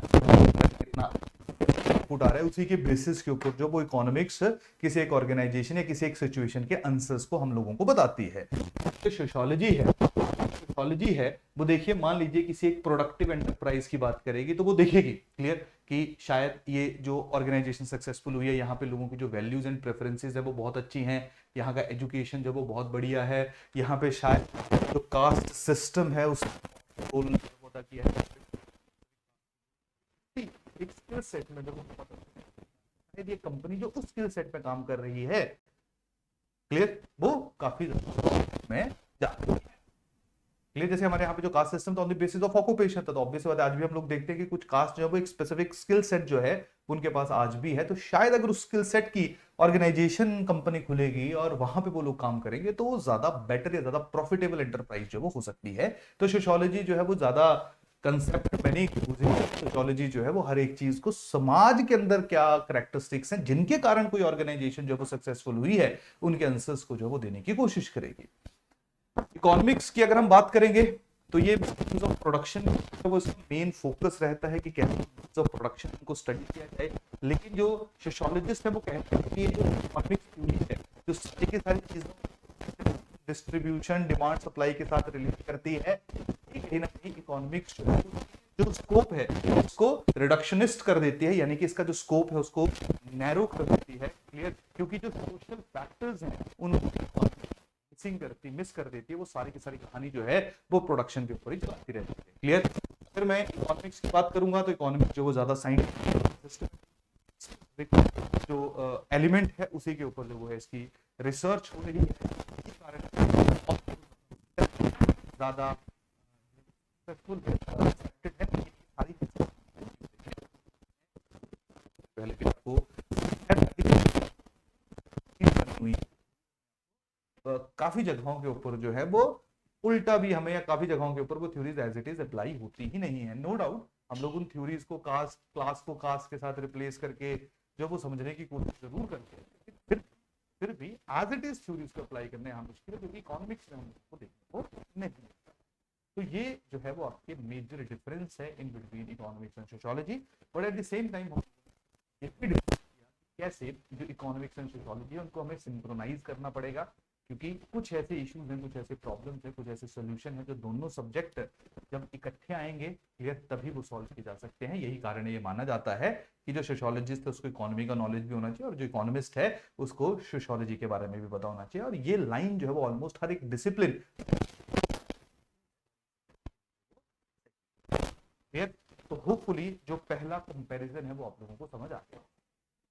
इनपुट आ रहा है उसी के बेसिस के ऊपर जो वो इकोनॉमिक्स किसी एक ऑर्गेनाइजेशन या किसी एक सिचुएशन के आंसर्स को हम लोगों को बताती है। तो सोशियोलॉजी है वो देखिए, मान लीजिए किसी एक प्रोडक्टिव एंटरप्राइज की बात करेगी तो वो देखेगी क्लियर कि शायद ये जो ऑर्गेनाइजेशन सक्सेसफुल हुई है यहाँ पे लोगों की जो वैल्यूज एंड प्रेफरेंसेस है वो बहुत अच्छी हैं, यहाँ का एजुकेशन जो वो बहुत बढ़िया है, यहाँ पे शायद जो कास्ट सिस्टम है उस होता किया है एक स्किल सेट में, जब ये कंपनी जो उस स्किल सेट पे काम कर रही है क्लियर वो काफी में जाती है। क्लियर? जैसे हमारे यहाँ पे जो कास्ट सिस्टम था on the basis of occupation था, तो ऑब्वियस बात है आज भी हम लोग देखते हैं कि कुछ कास्ट जो है वो एक स्पेसिफिक स्किल सेट जो है उनके पास आज भी है। तो शायद अगर उस स्किल सेट की ऑर्गेनाइजेशन कंपनी खुलेगी और वहां पे वो लोग काम करेंगे तो वो ज्यादा बेटर या ज्यादा प्रॉफिटेबल एंटरप्राइज जो वो हो सकती है। तो सोशियोलॉजी जो है वो ज्यादा कंसेप्ट में नहीं, सोशियोलॉजी जो है वो हर एक चीज को समाज के अंदर क्या कैरेक्टरिस्टिक्स हैं जिनके कारण कोई ऑर्गेनाइजेशन जो है वो सक्सेसफुल हुई है उनके आंसर्स को जो है वो देने की कोशिश करेगी। इकोनॉमिक्स की अगर हम बात करेंगे तो ये ऑफ प्रोडक्शन वो मेन फोकस रहता है कि कैसे ऑफ प्रोडक्शन को स्टडी किया जाए। लेकिन जो सोशियोलॉजिस्ट है वो कहते हैं कि जो इकोनॉमिक्स थ्योरी है जो सारी की सारी चीजों डिस्ट्रीब्यूशन, डिमांड, सप्लाई के साथ रिलेट करती है, कहीं ना कहीं इकोनॉमिक्स जो स्कोप है उसको रिडक्शनिस्ट कर देती है, यानी कि इसका जो स्कोप है उसको नैरो कर देती है। क्लियर? क्योंकि जो सोशल फैक्टर्स हैं उनको मिस कर देती है, वो सारी की सारी कहानी जो है वो प्रोडक्शन के ऊपर ही चलती रहती है। क्लियर? फिर मैं इकोनॉमिक्स की बात करूंगा तो इकोनॉमिक्स जो वो ज्यादा साइंटिफिक जो एलिमेंट है उसी के ऊपर जो वो है इसकी रिसर्च हो रही है, ज्यादा सक्सेसफुल है सारी पहले भी आपको हुई काफी जगहों के ऊपर जो है वो उल्टा भी हमें, या काफी जगहों के ऊपर वो theories as it is apply होती ही नहीं है। नो डाउट हम लोग उन थ्योरीज को क्लास को कास्ट के साथ रिप्लेस करके जो वो समझने की कोशिश जरूर करते हैं, फिर भी एज इट इज थ्योरीज को अप्लाई करने हम मुश्किल है क्योंकि इकोनॉमिक्स में हम उसको देखने को नहीं मिलता। तो ये जो है वो आपके मेजर डिफरेंस है in between economics and sociology. But at the same time कैसे जो इकोनॉमिक्स एंड सोशियोलॉजी है उनको हमें सिंक्रोनाइज करना पड़ेगा, क्योंकि कुछ ऐसे इश्यूज हैं, कुछ ऐसे प्रॉब्लम्स हैं, कुछ ऐसे सोल्यूशन हैं जो दोनों सब्जेक्ट जब इकट्ठे आएंगे क्लियर तभी वो सॉल्व किए जा सकते हैं। यही कारण है, ये माना जाता है कि जो सोशियोलॉजिस्ट है उसको इकोनॉमी का नॉलेज भी होना चाहिए और जो इकोनॉमिस्ट है उसको सोशियोलॉजी के बारे में भी पता होना चाहिए। और ये लाइन जो है वो ऑलमोस्ट हर एक डिसिप्लिन क्लियर। तो होपफुली जो पहला कंपैरिजन है वो आप लोगों को समझ आ गया।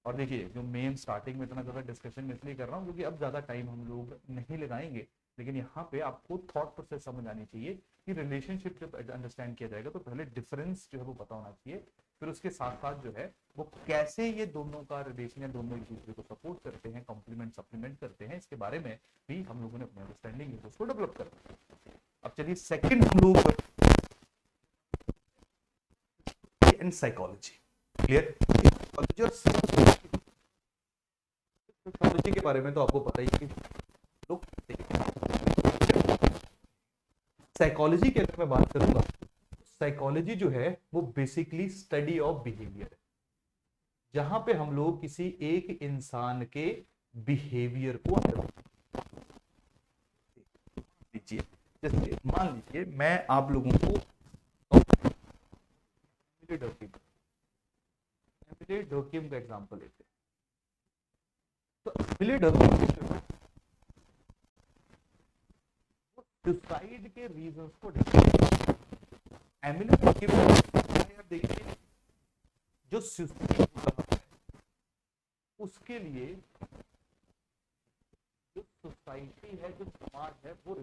और देखिए जो मेन स्टार्टिंग में इतना ज़्यादा डिस्कशन में इसलिए कर रहा हूँ क्योंकि अब ज़्यादा टाइम हम लोग नहीं लगाएंगे, लेकिन यहाँ पे आपको थॉट प्रोसेस समझ आनी चाहिए कि रिलेशनशिप जब अंडरस्टैंड किया जाएगा तो पहले डिफरेंस जो है वो पता होना चाहिए, फिर उसके साथ साथ जो है वो कैसे ये दोनों का रिलेशन है, दोनों एक दूसरे को सपोर्ट करते हैं, कॉम्प्लीमेंट सप्लीमेंट करते हैं, इसके बारे में भी हम लोगों ने अपनी अंडरस्टैंडिंग है उसको डेवलप करना। अब चलिए सेकेंड हम लोग इन साइकोलॉजी क्लियर। साइकोलॉजी के बारे में तो आपको पता ही है लोग साइकोलॉजी की अगर मैं बात करूंगा, साइकोलॉजी जो है वो बेसिकली स्टडी ऑफ बिहेवियर है, जहां पे हम लोग किसी एक इंसान के बिहेवियर को लीजिए। जैसे मान लीजिए मैं आप लोगों को डर्कीम का एग्जांपल लेते हैं। तो सुसाइड के रीजंस को एमिली यार देखिए, जो उसके लिए जो सोसाइटी है, जो समाज है, वो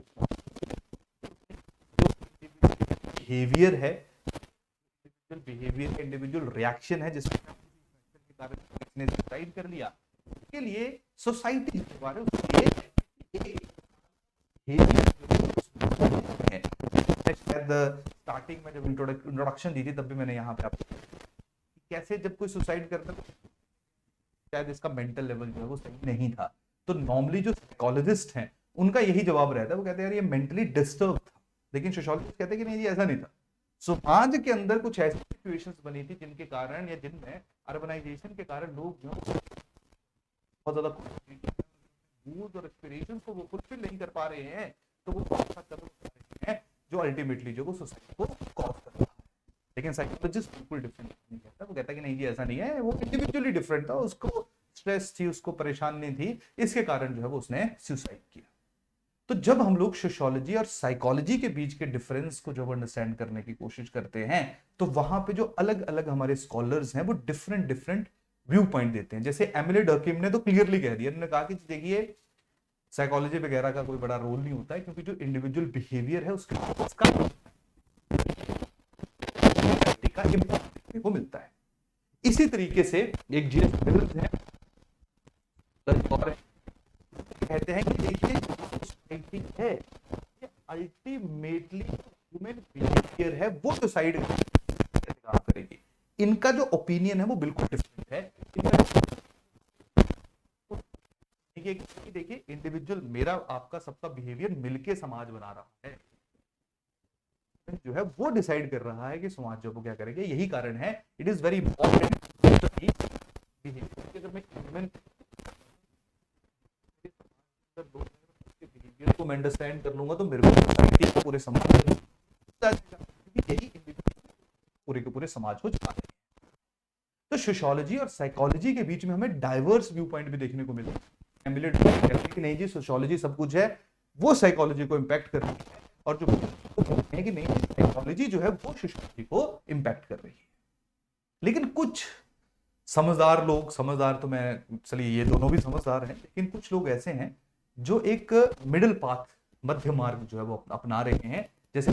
बिहेवियर है, बिहेवियर इंडिविजुअल रिएक्शन है जिसके कारण इसने डिसाइड कर लिया, उसके लिए सोसाइटी के बारे में शायद स्टार्टिंग में जब इंट्रोडक्शन दी थी तब भी मैंने यहाँ पे आपको कैसे जब कोई सुसाइड करता है शायद इसका मेंटल लेवल जो है वो सही नहीं था, तो नॉर्मली जो साइकोलॉजिस्ट हैं उनका यही जवाब रहता है, वो कहते हैं यार ये मेंटली डिस्टर्ब था, लेकिन सोशियोलॉजिस्ट कहते हैं कि नहीं जी ऐसा नहीं था, समाज के अंदर कुछ ऐसी सिचुएशंस बनी थी जिनके कारण या जिनमें अर्बनाइजेशन के कारण लोग जो बहुत ज्यादा गोल्स और एस्पिरेशंस को वो फुलफिल नहीं कर पा रहे हैं, तो वो ऐसा कर रहे हैं जो अल्टीमेटली जो वो सोसाइटी को कॉज कर रहा है। लेकिन साइकोलॉजिस्ट बिल्कुल डिफरेंट नहीं कहता, वो कहता है कि नहीं जी ऐसा नहीं है, वो इंडिविजुअली डिफरेंट था, उसको स्ट्रेस थी, उसको परेशानी थी, इसके कारण जो है वो उसने सुसाइड किया। तो जब हम लोग सोशियोलॉजी और साइकोलॉजी के बीच के डिफरेंस को जब अंडरस्टैंड करने की कोशिश करते हैं, तो वहां पे जो अलग अलग हमारे स्कॉलर्स हैं वो डिफरेंट डिफरेंट व्यू पॉइंट देते हैं। जैसे एमिली डर्किम ने तो क्लियरली कह दिया, उन्होंने कहा कि देखिए साइकोलॉजी वगैरह का कोई बड़ा रोल नहीं होता है, क्योंकि जो इंडिविजुअल बिहेवियर है उसका इम्पैक्ट देखने को मिलता है। इसी तरीके से एक जीएस मिलर्स है और कहते हैं कि देखिए सोसाइटी है ये अल्टीमेटली ह्यूमन बिहेवियर है, वो डिसाइड काम करेगी। इनका जो ओपिनियन है वो बिल्कुल डिफरेंट है। देखिए इंडिविजुअल मेरा आपका सबका बिहेवियर मिलके समाज बना रहा है, जो है वो डिसाइड कर रहा है कि समाज जो वो क्या करेगा। यही कारण है इट इज वेरी इंपॉर्टेंट अगर मैं ह्यूमन बिहेवियर को मैं अंडरस्टैंड कर लूंगा तो मेरे को पूरे समाज यही पूरे के पूरे समाज को चला रहे हैं। तो सोशियोलॉजी और साइकोलॉजी के बीच में हमें डाइवर्स व्यू पॉइंट भी देखने को मिलता है। एमिली डर्किम कहती है कि नहीं जी सोशियोलॉजी सब कुछ है, वो साइकोलॉजी को इंपैक्ट कर रही है, और जो कहते हैं कि नहीं साइकोलॉजी जो है वो सोशियोलॉजी को इंपैक्ट कर रही है। लेकिन कुछ समझदार लोग, समझदार तो मैं चलिए ये दोनों भी समझदार हैं, लेकिन कुछ लोग ऐसे हैं जो एक मिडिल पाथ, मध्य मार्ग जो है वो अपना रहे हैं। जैसे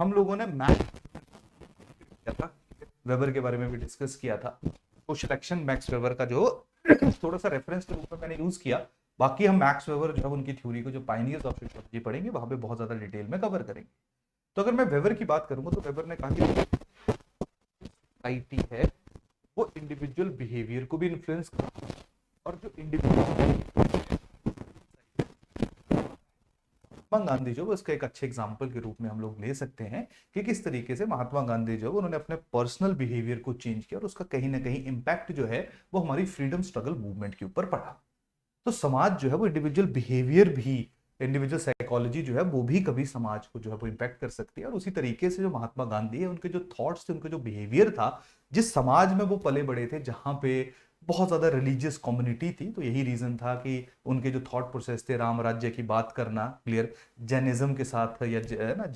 हम लोगों ने वेबर के बारे में भी डिस्कस किया था, सोशल एक्शन मैक्स वेबर का जो थोड़ा सा रेफरेंस के रूप में मैंने यूज किया। बाकी हम मैक्स वेबर जो है उनकी थ्योरी को जो पायनियर्स ऑफ सोशियोलॉजी पढ़ेंगे वहां पे बहुत ज्यादा डिटेल में कवर करेंगे। तो अगर मैं वेबर की बात करूंगा तो वेबर ने कहा कि सोसाइटी है वो इंडिविजुअल बिहेवियर को भी इन्फ्लुएंस करती है, और जो इंडिविजुअल महात्मा गांधी जो उसका एक अच्छे एग्जाम्पल के रूप में हम लोग ले सकते हैं कि किस तरीके से महात्मा गांधी जो उन्होंने अपने पर्सनल बिहेवियर को चेंज किया और उसका कहीं ना कहीं इंपैक्ट जो है वो हमारी फ्रीडम स्ट्रगल मूवमेंट के ऊपर पड़ा। तो समाज जो है वो इंडिविजुअल बिहेवियर भी, इंडिविजुअल साइकोलॉजी जो है वो भी कभी समाज को जो है वो इंपैक्ट कर सकती है। और उसी तरीके से जो महात्मा गांधी है उनके जो थॉट्स थे, उनका जो बिहेवियर था, जिस समाज में वो पले बड़े थे जहां पे बहुत ज्यादा रिलीजियस कम्युनिटी थी, तो यही रीजन था कि उनके जो थॉट प्रोसेस थे, राम राज्य की बात करना, क्लियर जैनिज्म के साथ या ना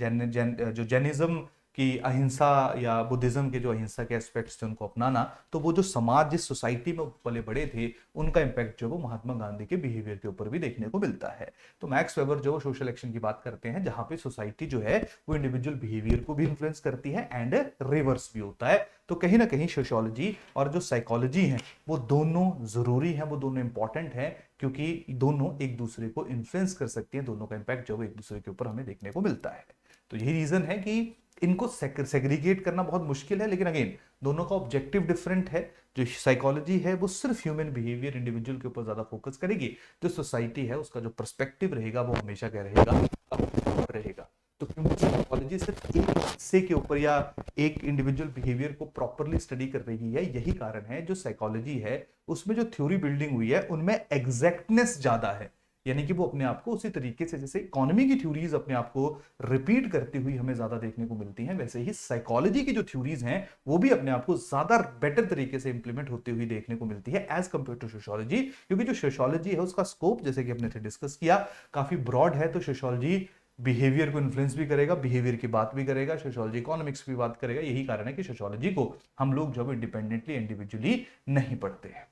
जो जैनिज्म की अहिंसा या बुद्धिज्म के जो अहिंसा के एस्पेक्ट्स थे उनको अपनाना, तो वो जो समाज जिस सोसाइटी में पले बड़े थे उनका इंपैक्ट जो वो महात्मा गांधी के बिहेवियर के ऊपर भी देखने को मिलता है। तो मैक्स वेबर जो सोशल एक्शन की बात करते हैं जहां पे सोसाइटी जो है वो इंडिविजुअल बिहेवियर को भी इन्फ्लुएंस करती है एंड रिवर्स भी होता है। तो कहीं ना कहीं सोशियोलॉजी और जो साइकोलॉजी है वो दोनों जरूरी है, वो दोनों इंपॉर्टेंट है, क्योंकि दोनों एक दूसरे को इन्फ्लुएंस कर सकती हैं, दोनों का इंपैक्ट जो है एक दूसरे के ऊपर हमें देखने को मिलता है। तो यही रीजन है कि इनको सेग्रीगेट करना बहुत मुश्किल है, लेकिन अगेन दोनों का ऑब्जेक्टिव डिफरेंट है। जो साइकोलॉजी है वो सिर्फ ह्यूमन बिहेवियर, इंडिविजुअल के ऊपर ज्यादा फोकस करेगी, जो सोसाइटी है उसका जो पर्सपेक्टिव रहेगा वो हमेशा क्या रहेगा। तो क्योंकि साइकोलॉजी सिर्फ एक हिस्से के ऊपर या एक इंडिविजुअल बिहेवियर को प्रॉपरली स्टडी कर रही है, यही कारण है जो साइकोलॉजी है उसमें जो थ्योरी बिल्डिंग हुई है उनमें एग्जैक्टनेस ज्यादा है, यानी कि वो अपने आप को उसी तरीके से जैसे इकोनॉमी की थ्योरीज अपने आप को रिपीट करती हुई हमें ज्यादा देखने को मिलती हैं, वैसे ही साइकोलॉजी की जो थ्योरीज हैं वो भी अपने आप को ज्यादा बेटर तरीके से इंप्लीमेंट होती हुई देखने को मिलती है एज कंपेयर टू सोशियोलॉजी। क्योंकि जो सोशियोलॉजी है उसका स्कोप जैसे कि हमने डिस्कस किया काफी ब्रॉड है, तो सोशियोलॉजी बिहेवियर को इन्फ्लुएंस भी करेगा, बिहेवियर की बात भी करेगा, सोशियोलॉजी इकोनॉमिक्स की बात करेगा। यही कारण है कि सोशियोलॉजी को हम लोग जब इंडिपेंडेंटली इंडिविजुअली नहीं पढ़ते हैं।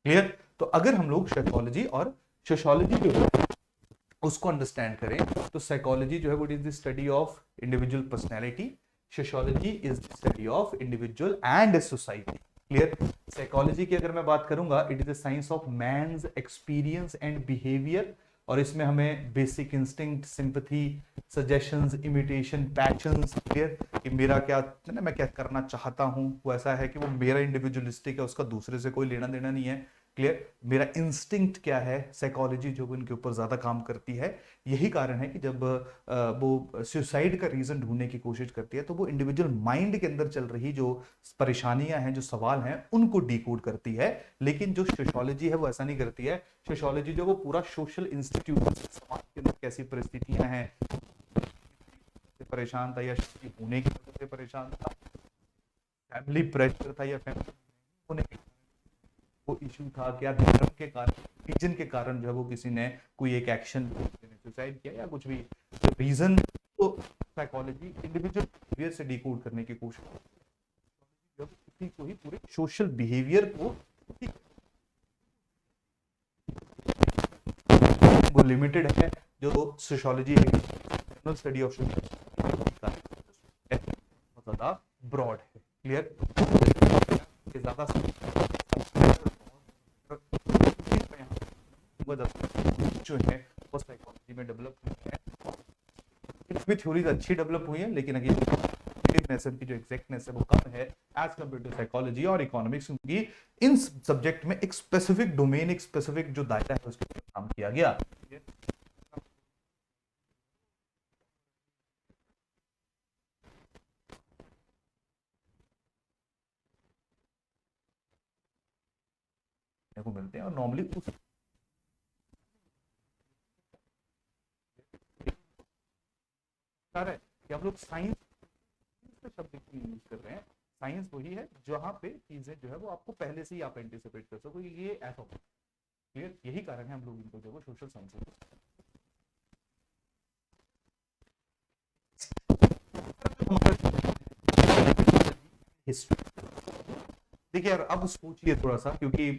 क्लियर? तो अगर हम लोग साइकोलॉजी और सोशियोलॉजी जो है उसको अंडरस्टैंड करें तो साइकोलॉजी जो है वो is the study of individual personality, sociology is the study of individual and society. Clear? Psychology की अगर मैं बात करूंगा, it is the science of man's experience and behaviour, और इसमें हमें basic instinct, sympathy, suggestions, imitation, passions, clear, कि मेरा क्या ना, मैं क्या करना चाहता हूं वो ऐसा है कि वो मेरा इंडिविजुअलिस्टिक है, उसका दूसरे से कोई लेना देना नहीं है। क्लियर? मेरा इंस्टिंक्ट क्या है, साइकोलॉजी जो इनके ऊपर ज्यादा काम करती है। यही कारण है कि जब वो सुसाइड का रीजन ढूंढने की कोशिश करती है तो वो इंडिविजुअल माइंड के अंदर चल रही जो परेशानियां हैं, जो सवाल हैं, उनको डिकोड करती है। लेकिन जो सोशियोलॉजी है वो ऐसा नहीं करती है। सोशियोलॉजी जो वो पूरा सोशल इंस्टीट्यूट, समाज के अंदर कैसी परिस्थितियां हैं, परेशान था या होने की वजह से परेशान था, फैमिली प्रेशर था या फैमिली होने के वो इशू था, क्या धर्म के कारण, रीजन के कारण जो है वो किसी ने कोई एक एक्शन सुसाइड किया या कुछ भी रीजन, तो साइकोलॉजी इंडिविजुअल बिहेवियर से डिकोड करने की कोशिश जब किसी को ही पूरे सोशल बिहेवियर को वो लिमिटेड है। जो सोशियोलॉजी है स्टडी ऑफ ज्यादा ब्रॉड है। क्लियर? ज्यादा जो है वो साइकोलॉजी में डेवलप हुई है, इसमें थ्योरीज अच्छी डेवलप हुई है, लेकिन अगेन की जो एग्जैक्टनेस है वो कम है एज कंपेयर टू साइकोलॉजी और इकोनॉमिक्स, क्योंकि इन सब्जेक्ट में एक स्पेसिफिक डोमेन, एक स्पेसिफिक जो दायरा है उसके ऊपर काम किया गया। को मिलते हैं और नॉर्मली उस है कि हम लोग साइंस शब्द यूज कर रहे हैं। साइंस वही है जहां पे चीजें जो है वो आपको पहले से ही आप एंटिसिपेट कर सको कि ये ऐसा होगा। क्लियर? यही कारण है हम लोग इनको जो है सोशल साइंस हिस्ट्री। देखिए यार, अब सोचिए थोड़ा सा, क्योंकि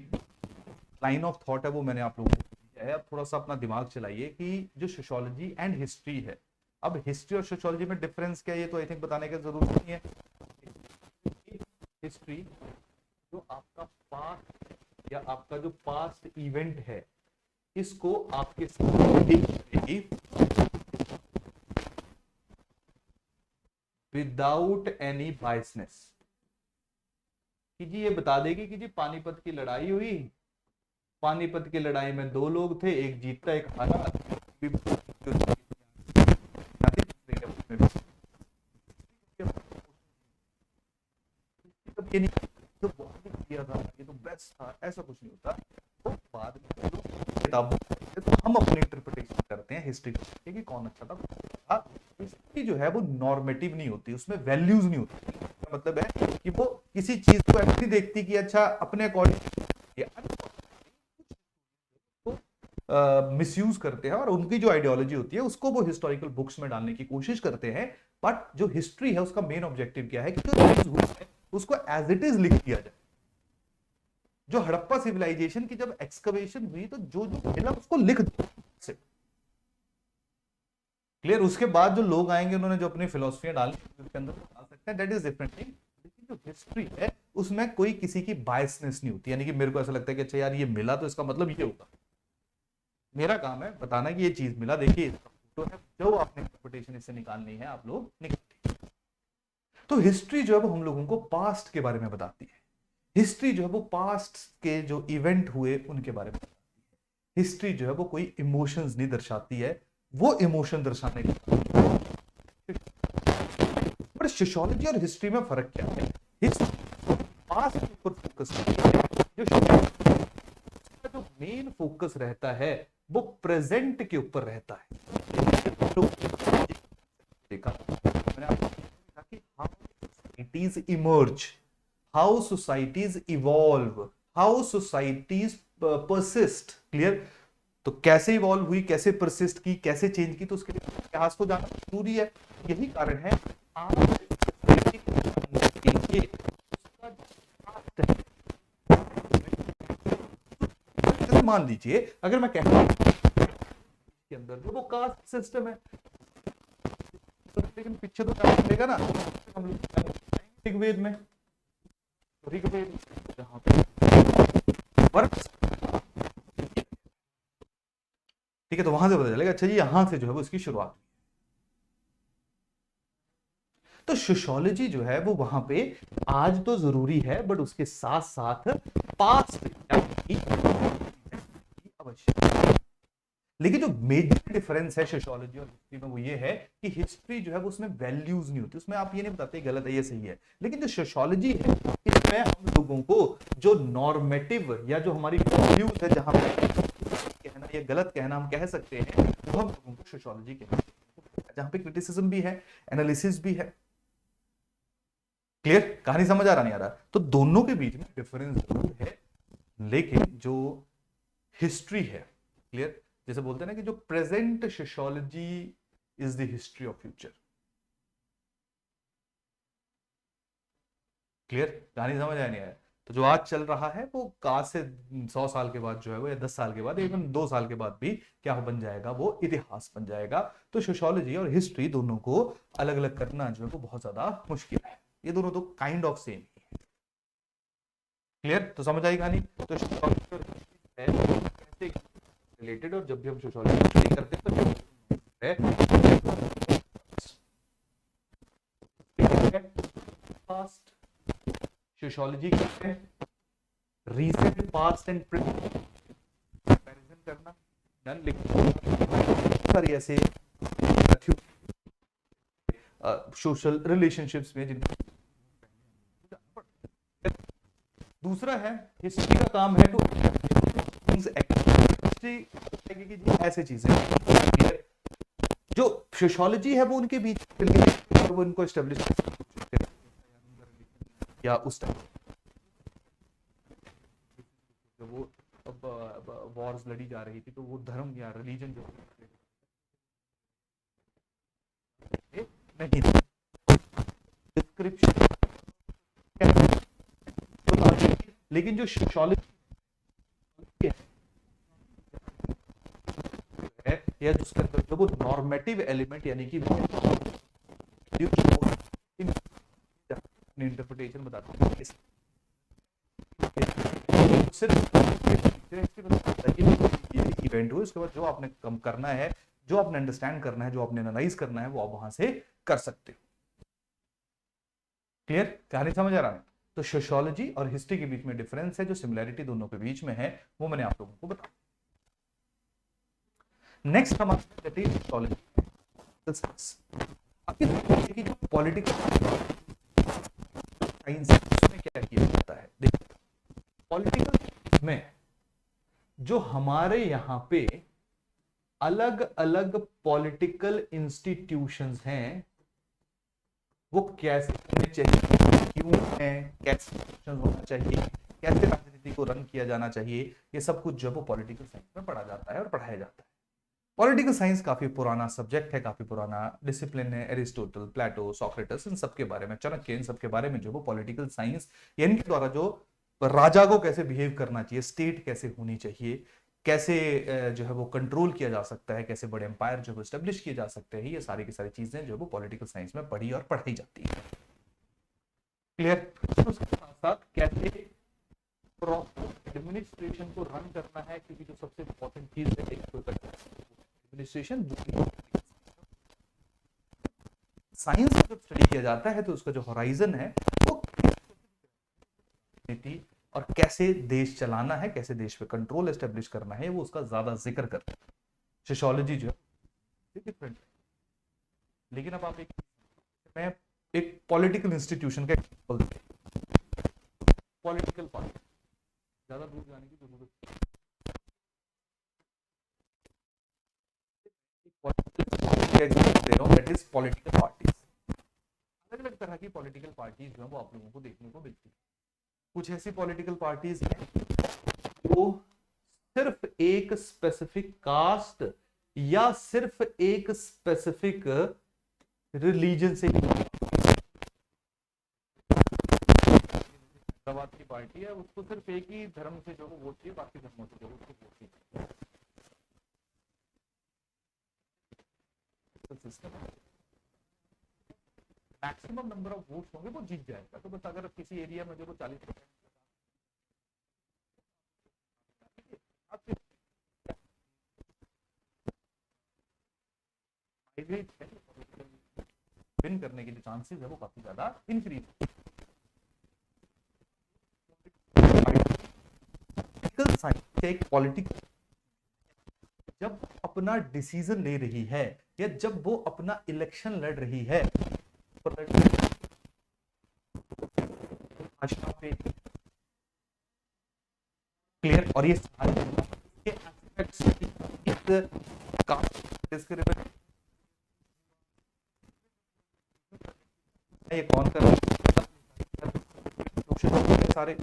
लाइन ऑफ थॉट है वो मैंने आप लोगों को दिया है। अब थोड़ा सा अपना दिमाग चलाइए कि जो सोशियोलॉजी एंड हिस्ट्री है, अब हिस्ट्री और सोशियोलॉजी में डिफरेंस क्या है, ये तो आई थिंक बताने की जरूरत नहीं है। हिस्ट्री जो आपका पास्ट या आपका जो पास्ट इवेंट है, इसको आपके विदाउट एनी बायसनेस, कि जी ये बता देगी कि जी पानीपत की लड़ाई हुई, पानीपत की लड़ाई में दो लोग थे, एक जीतता एक हारा, ये नहीं तो बहुत ही किया था, ये तो बेस्ट था, ऐसा कुछ नहीं होता। तो बाद में किताबों तो हम अपनी इंटरप्रिटेशन करते हैं हिस्ट्री कि कौन अच्छा था। हिस्ट्री जो है वो नॉर्मेटिव नहीं होती, उसमें वैल्यूज नहीं होती। मतलब है कि वो किसी चीज को ऐसे देखती कि अच्छा अपने अकॉर्डिंग मिसयूज करते हैं, और उनकी जो आइडियोलॉजी होती है उसको वो हिस्टोरिकल बुक्स में डालने की कोशिश करते हैं। बट जो हिस्ट्री है उसका मेन ऑब्जेक्टिव क्या है कि जो चीज हुई है उसको एज इट इज लिख दिया जाए। जो हड़प्पा सिविलाइजेशन की जब एक्सकवेशन हुई तो जो जो मिला उसको लिख दिया। क्लियर? उसके बाद जो लोग आएंगे उन्होंने जो अपनी फिलोसफियां डाली उसके अंदर डाल सकते हैं, दैट इज डिफरेंट थिंग। लेकिन जो हिस्ट्री है उसमें कोई किसी की बायसनेस नहीं होती, यानी कि मेरे को ऐसा लगता है कि अच्छा यार ये मिला तो इसका मतलब ये होगा। मेरा काम है बताना कि ये चीज मिला, देखिए इसका फोटो है, जो आपने इंटरप्रिटेशन इससे निकालनी है आप लोग निकालिए। तो हिस्ट्री जो है वो हम लोगों को पास्ट के बारे में बताती है। हिस्ट्री जो है वो पास्ट के जो इवेंट हुए उनके बारे में बताती है। हिस्ट्री जो है वो कोई इमोशंस नहीं दर्शाती है, वो इमोशन दर्शाने की। पर सोशियोलॉजी और हिस्ट्री में फर्क क्या है? हिस्ट्री पास्ट के ऊपर फोकस करती है, जो मेन फोकस रहता है वो प्रेजेंट के ऊपर रहता है। तो देखा मैंने आपको कि how societies emerge, how societies evolve, how societies persist. Clear? तो कैसे इवॉल्व हुई, कैसे परसिस्ट की, कैसे चेंज की, तो उसके लिए इतिहास को जानना जरूरी है। यही कारण है आज के लिए उसका जो past है, जैसे मान लीजिए अगर मैं कहता हूं के अंदर जो वो कास्ट सिस्टम है, लेकिन पीछे तो क्या मिलेगा ना, हम लोग ऋग्वेद में, ऋग्वेद जहां पे वर्ग, ठीक है, तो वहां से पता चलेगा अच्छा जी यहां से जो है वो इसकी शुरुआत। तो सोशियोलॉजी जो है वो वहां पे आज तो जरूरी है, बट उसके साथ साथ पास्ट अवश्य। लेकिन जो मेजर डिफरेंस है सोशियोलॉजी और हिस्ट्री में वो ये है कि हिस्ट्री जो है वो उसमें वैल्यूज नहीं होती, उसमें आप ये नहीं बताते गलत है ये सही है, लेकिन जो सोशियोलॉजी है इसमें हम लोगों को जो नॉर्मेटिव या जो हमारी वैल्यूज है, जहां पे कहना या गलत कहना हम कह सकते हैं, वो हम लोगों को सोशियोलॉजी कहते हैं, जहां पे क्रिटिसिज्म भी है, एनालिसिस भी है। क्लियर, कहानी समझ आ रहा नहीं आ रहा? तो दोनों के बीच में डिफरेंस जरूर है, लेकिन जो हिस्ट्री है, क्लियर, जैसे बोलते हैं ना कि जो present sociology is the history of future. Clear, कहानी समझ आया नहीं आया? तो जो आज चल रहा है वो आज से 100 साल के बाद जो है वो, या 10 साल के बाद, इवन 2 साल के बाद भी क्या बन जाएगा, वो इतिहास बन जाएगा। तो सोशियोलॉजी और हिस्ट्री दोनों को अलग अलग करना जो है वो बहुत ज्यादा मुश्किल है, ये दोनों तो काइंड ऑफ सेम ही है। क्लियर, तो समझ आई कहानी? तो सोशियोलॉजी और हिस्ट्री है वो कैसे रिलेटेड, और जब भी हम सोशियोलॉजी स्टडी करते हैं तो है पास्ट, सोशियोलॉजी क्या है, recent past and present comparison करना, डन। लिखना सारी ऐसे सोशल रिलेशनशिप्स में जिन, दूसरा है हिस्ट्री का काम है टू हिस्ट्री ऐसे चीजें, जो सोशियोलॉजी है वो उनके बीच और वो इनको एस्टेब्लिश या उस टाइम जो वो वॉर्स लड़ी जा रही थी, तो वो धर्म या रिलीजन जो नहीं, डिस्क्रिप्शन, लेकिन जो सोशियोलॉजी है या जिसके अंदर जो वो नॉर्मेटिव एलिमेंट यानी कि इंटरप्रिटेशन बताते हैं, सिर्फ इवेंट हो, इसके बाद जो आपने कम करना है, जो आपने अंडरस्टैंड करना है, जो आपने एनालाइज करना है, वो आप वहां से कर सकते हो। क्लियर, कहानी समझ आ रहा है? तो सोशियोलॉजी और हिस्ट्री के बीच में डिफरेंस है, जो सिमिलैरिटी दोनों के बीच में है वो मैंने आप लोगों को बताया। नेक्स्ट हमारा पॉलिटिकल साइंस में क्या किया जाता है, देखिए पॉलिटिकल में जो हमारे यहां पे अलग अलग पॉलिटिकल इंस्टीट्यूशंस हैं वो कैसे होने चाहिए, क्यों है, कैसे होना चाहिए, कैसे राजनीति को रन किया जाना चाहिए, ये सब कुछ जो वो पॉलिटिकल साइंस में पढ़ा जाता है और पढ़ाया जाता है। पॉलिटिकल साइंस काफी पुराना सब्जेक्ट है, काफी पुराना डिसिप्लिन है, एरिस्टोटल, प्लेटो, सोक्रेटस, इन सब के बारे में, चाणक्य, इन सब के बारे में जो वो पॉलिटिकल साइंस या इनके द्वारा जो राजा को कैसे बिहेव करना चाहिए, स्टेट कैसे होनी चाहिए, कैसे जो है वो कंट्रोल किया जा सकता है, कैसे बड़े एम्पायर जो है स्टेब्लिश किए जा सकते हैं, ये सारी की सारी चीजें जो वो पॉलिटिकल साइंस में पढ़ी और पढ़ाई जाती है। क्लियर, उसके साथ साथ कैसे प्रॉपर एडमिनिस्ट्रेशन को रन करना है, क्योंकि जो सबसे इंपॉर्टेंट चीज है एडमिनिस्ट्रेशन, साइंस जब स्टडी किया जाता है तो उसका जो होराइजन है वो नीति और कैसे देश चलाना है, कैसे देश पे कंट्रोल एस्टेब्लिश करना है, वो उसका ज्यादा जिक्र करता है। सोशियोलॉजी जो है डिफरेंट है, लेकिन अब आप मैं एक पॉलिटिकल इंस्टीट्यूशन का एग्जांपल देते हैं, पॉलिटिकल पार्टी, ज्यादा दूर जाने की जरूरत नहीं, पॉलिटिकल पार्टीज, अलग अलग तरह की पॉलिटिकल पार्टीज जो है वो आप लोगों को देखने को मिलती है। कुछ ऐसी पॉलिटिकल पार्टीज हैं जो सिर्फ एक स्पेसिफिक कास्ट या सिर्फ एक स्पेसिफिक रिलीजन से। हैदराबाद की पार्टी है, उसको सिर्फ एक ही धर्म से जो वोट चाहिए, बाकी धर्मों से जो उसको वोट चाहिए। मैक्सिमम नंबर ऑफ वोट्स होंगे वो जीत जाएगा। तो बस अगर किसी एरिया में जो वो 40% विन करने के जो चांसेस है वो काफी ज्यादा इंक्रीज। पॉलिटिकल साइंस एक पॉलिटिक्स जब अपना डिसीजन ले रही है या जब वो अपना इलेक्शन लड़ रही है, भाषा पे क्लियर, और ये सारे एस्पेक्ट्स ये कौन कर रहा है सारे।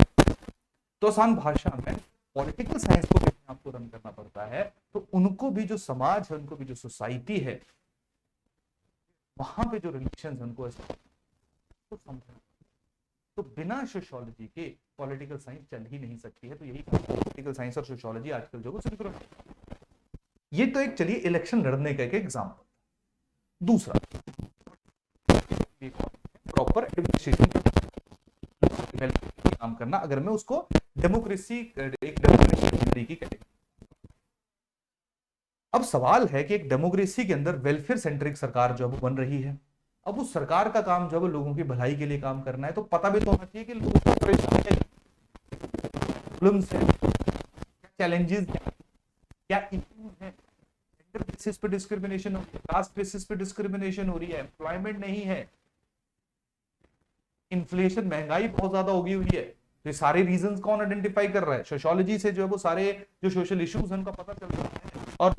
तो आसान भाषा में पॉलिटिकल साइंस को आपको रन करना पड़ता है, तो उनको भी जो समाज है, उनको भी जो सोसाइटी है, वहां पे जो रिलेशन है उनको समझना। तो बिना सोशियोलॉजी के पॉलिटिकल साइंस चल ही नहीं सकती है। तो यही पॉलिटिकल साइंस और सोशियोलॉजी आजकल जो ये तो एक चलिए इलेक्शन लड़ने का एक एग्जाम्पल। दूसरा प्रॉपर एडमिनिस्ट्रेशन काम करना, अगर मैं उसको डेमोक्रेसी एक डेमोक्रेसी की कैटेगरी। अब सवाल है कि एक डेमोक्रेसी के अंदर वेलफेयर सेंट्रिक सरकार जो है बन रही है। अब उस सरकार का काम जो है लोगों की भलाई के लिए काम करना है, तो पता भी तो होना चाहिए कि लोगों को परेशानी है, प्रॉब्लम्स है, क्या चैलेंजेस है, क्या इश्यूज है। जेंडर बेसिस पे डिस्क्रिमिनेशन हो रही है, कास्ट बेसिस पे डिस्क्रिमिनेशन हो रही है, एम्प्लॉयमेंट नहीं है, इन्फ्लेशन, महंगाई बहुत ज्यादा होगी हुई है। तो ये सारे रीजंस कौन आइडेंटिफाई कर रहा है? सोशियोलॉजी से जो है वो सारे जो सोशल इश्यूज हैं उनका पता चल रहा है, और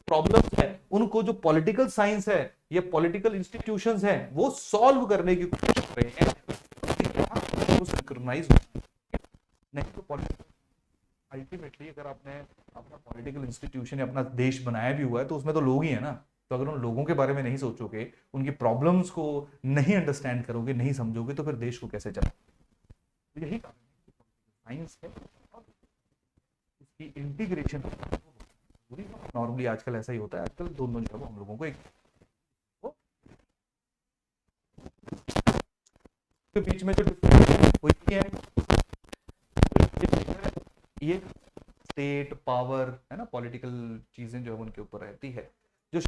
प्रॉब्लम्स है उनको जो पॉलिटिकल साइंस है या पॉलिटिकल इंस्टीट्यूशंस हैं वो सॉल्व करने की कोशिश कर रहे हैं। सिंक्रोनाइज नहीं तो अल्टीमेटली अगर आपने अपना पॉलिटिकल इंस्टीट्यूशन या अपना देश बनाया भी हुआ है तो उसमें तो लोग ही है ना। तो अगर उन लोगों के बारे में नहीं सोचोगे, उनकी प्रॉब्लम्स को नहीं अंडरस्टैंड करोगे, नहीं समझोगे, तो फिर देश को कैसे चला। तो यही साइंस है और इसकी इंटीग्रेशन नॉर्मली आजकल ऐसा ही होता है। आजकल दोनों जो है हम लोगों को एक के बीच में जो हुई है ये स्टेट पावर है ना, पॉलिटिकल चीजें जो है उनके ऊपर रहती है। जो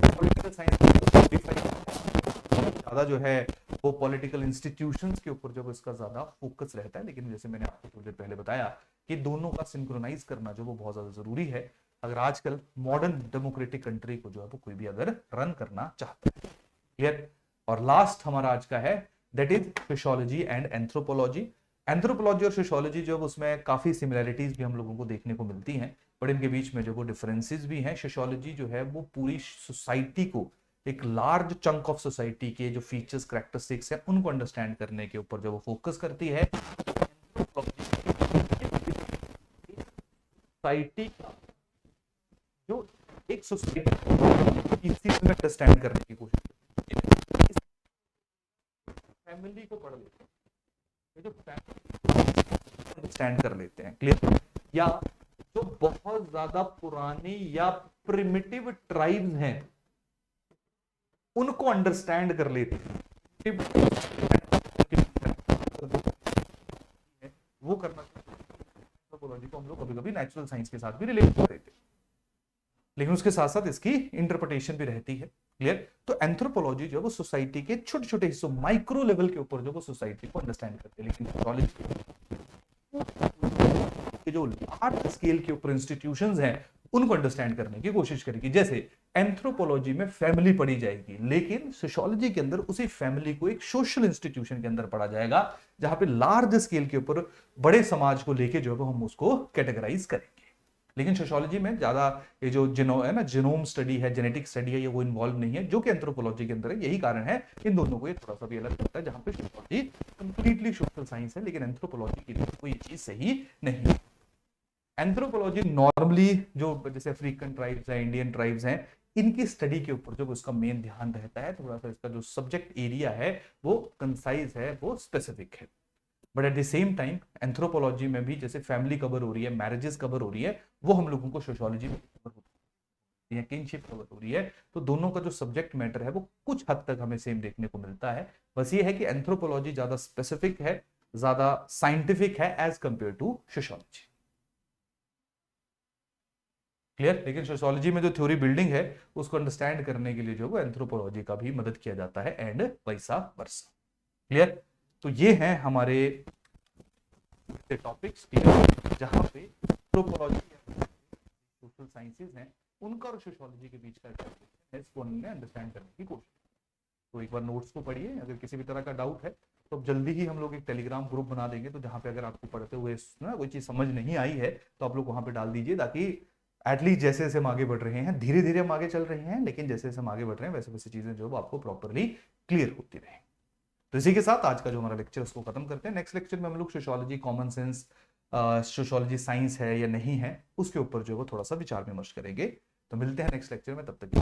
पॉलिटिकल साइंस ज्यादा जो है वो पॉलिटिकल इंस्टीट्यूशंस के ऊपर जब इसका ज्यादा फोकस रहता है। लेकिन जैसे मैंने आपको थोड़ी देर पहले बताया कि दोनों का सिंक्रोनाइज करना जो वो बहुत ज्यादा जरूरी है, अगर आजकल मॉडर्न डेमोक्रेटिक कंट्री को जो है वो कोई भी अगर रन करना चाहता है। क्लियर। और लास्ट हमारा आज का है that is sociology and anthropology. Anthropology और सोशियोलॉजी जो उसमें काफी सिमिलैरिटीज भी हम लोगों को देखने को मिलती हैं, बट इनके बीच में जो वो डिफरेंसेस भी हैं। सोशियोलॉजी जो है वो पूरी सोसाइटी को, एक लार्ज चंक ऑफ सोसाइटी के जो फीचर्स कैरेक्टरिस्टिक्स हैं उनको अंडरस्टैंड करने के ऊपर जो वो फोकस करती है। सोसाइटी का जो एक सोसाइटी इसी में अंडरस्टैंड करने की कोशिश, फैमिली को पढ़ लेते हैं, ये जो अंडरस्टैंड कर लेते हैं। क्लियर। या जो बहुत ज्यादा पुरानी या प्रिमिटिव ट्राइब्स हैं उनको अंडरस्टैंड कर लेते हैं, वो करना एंथ्रोपोलॉजी को हम लोग कभी कभी नेचुरल साइंस के साथ भी रिलेट कर देते हैं, लेकिन उसके साथ साथ इसकी इंटरप्रिटेशन भी रहती है। क्लियर। तो एंथ्रोपोलॉजी जो है वो सोसाइटी के छोटे छोटे हिस्सों, माइक्रो लेवल के ऊपर जो वो सोसाइटी को अंडरस्टैंड करते हैं, लेकिन सोशियोलॉजी जो लार्ज स्केल के ऊपर इंस्टीट्यूशंस हैं उनको अंडरस्टैंड करने की कोशिश करेगी। जैसे एंथ्रोपोलॉजी में फैमिली पढ़ी जाएगी, लेकिन सोशियोलॉजी के अंदर उसी फैमिली को एक सोशल इंस्टीट्यूशन के अंदर पढ़ा जाएगा, जहां पे लार्ज स्केल के ऊपर बड़े समाज को लेके जो है हम उसको कैटेगराइज करेंगे। लेकिन सोशियोलॉजी में ज्यादा ये जो है ना, जीनोम स्टडी है, जेनेटिक स्टडी है, ये वो इन्वॉल्व नहीं है, जो कि एंथ्रोपोलॉजी के अंदर है। यही कारण है इन दोनों को ये थोड़ा सा भी अलग करता है, जहां पे सोशियोलॉजी कंप्लीटली सोशल साइंस है, लेकिन एंथ्रोपोलॉजी की लिए कोई चीज सही नहीं है। एंथ्रोपोलॉजी नॉर्मली जो जैसे अफ्रीकन ट्राइब्स हैं, इंडियन ट्राइब्स हैं, इनकी स्टडी के ऊपर जो उसका मेन ध्यान रहता है, थोड़ा सा इसका जो सब्जेक्ट एरिया है वो कंसाइज है, वो स्पेसिफिक है। But at the same time anthropology में भी जैसे फैमिली कवर हो रही है, मैरिजेस कवर हो रही है, वो हम लोगों को सोशियोलॉजी में कवर होती है, किनशिप कवर हो रही है। तो दोनों का जो सब्जेक्ट मैटर है वो कुछ हद तक हमें सेम देखने को मिलता है। बस ये है कि एंथ्रोपोलॉजी ज्यादा स्पेसिफिक है, ज्यादा साइंटिफिक है as compare to sociology. Clear? लेकिन सोशियोलॉजी में जो थ्योरी बिल्डिंग है उसको अंडरस्टैंड करने के लिए जो है एंथ्रोपोलॉजी का भी मदद किया जाता है, एंड वैसा वर्सा। क्लियर? तो ये हैं हमारे टॉपिक्स, जहां पे एंथ्रोपोलॉजी सोशल साइंसेज हैं, उनका और सोशियोलॉजी के बीच का है, इसको हमने अंडरस्टैंड करने की कोशिश। तो एक बार नोट्स को पढ़िए, अगर किसी भी तरह का डाउट है तो जल्दी ही हम लोग एक टेलीग्राम ग्रुप बना देंगे, तो जहां पे अगर आपको पढ़ते हुए ना कोई चीज समझ नहीं आई है तो आप लोग वहां पे डाल दीजिए, ताकि एटलीस्ट जैसे जैसे हम आगे बढ़ रहे हैं, धीरे धीरे हम आगे चल रहे हैं, लेकिन जैसे जैसे हम आगे बढ़ रहे हैं वैसे वैसे चीजें जो आपको प्रॉपरली क्लियर होती रहे। तो इसी के साथ आज का जो हमारा लेक्चर उसको खत्म करते हैं। नेक्स्ट लेक्चर में हम लोग sociology common sense, sociology science है या नहीं है, उसके ऊपर जो है वो थोड़ा सा विचार विमर्श करेंगे। तो मिलते हैं नेक्स्ट लेक्चर में, तब तक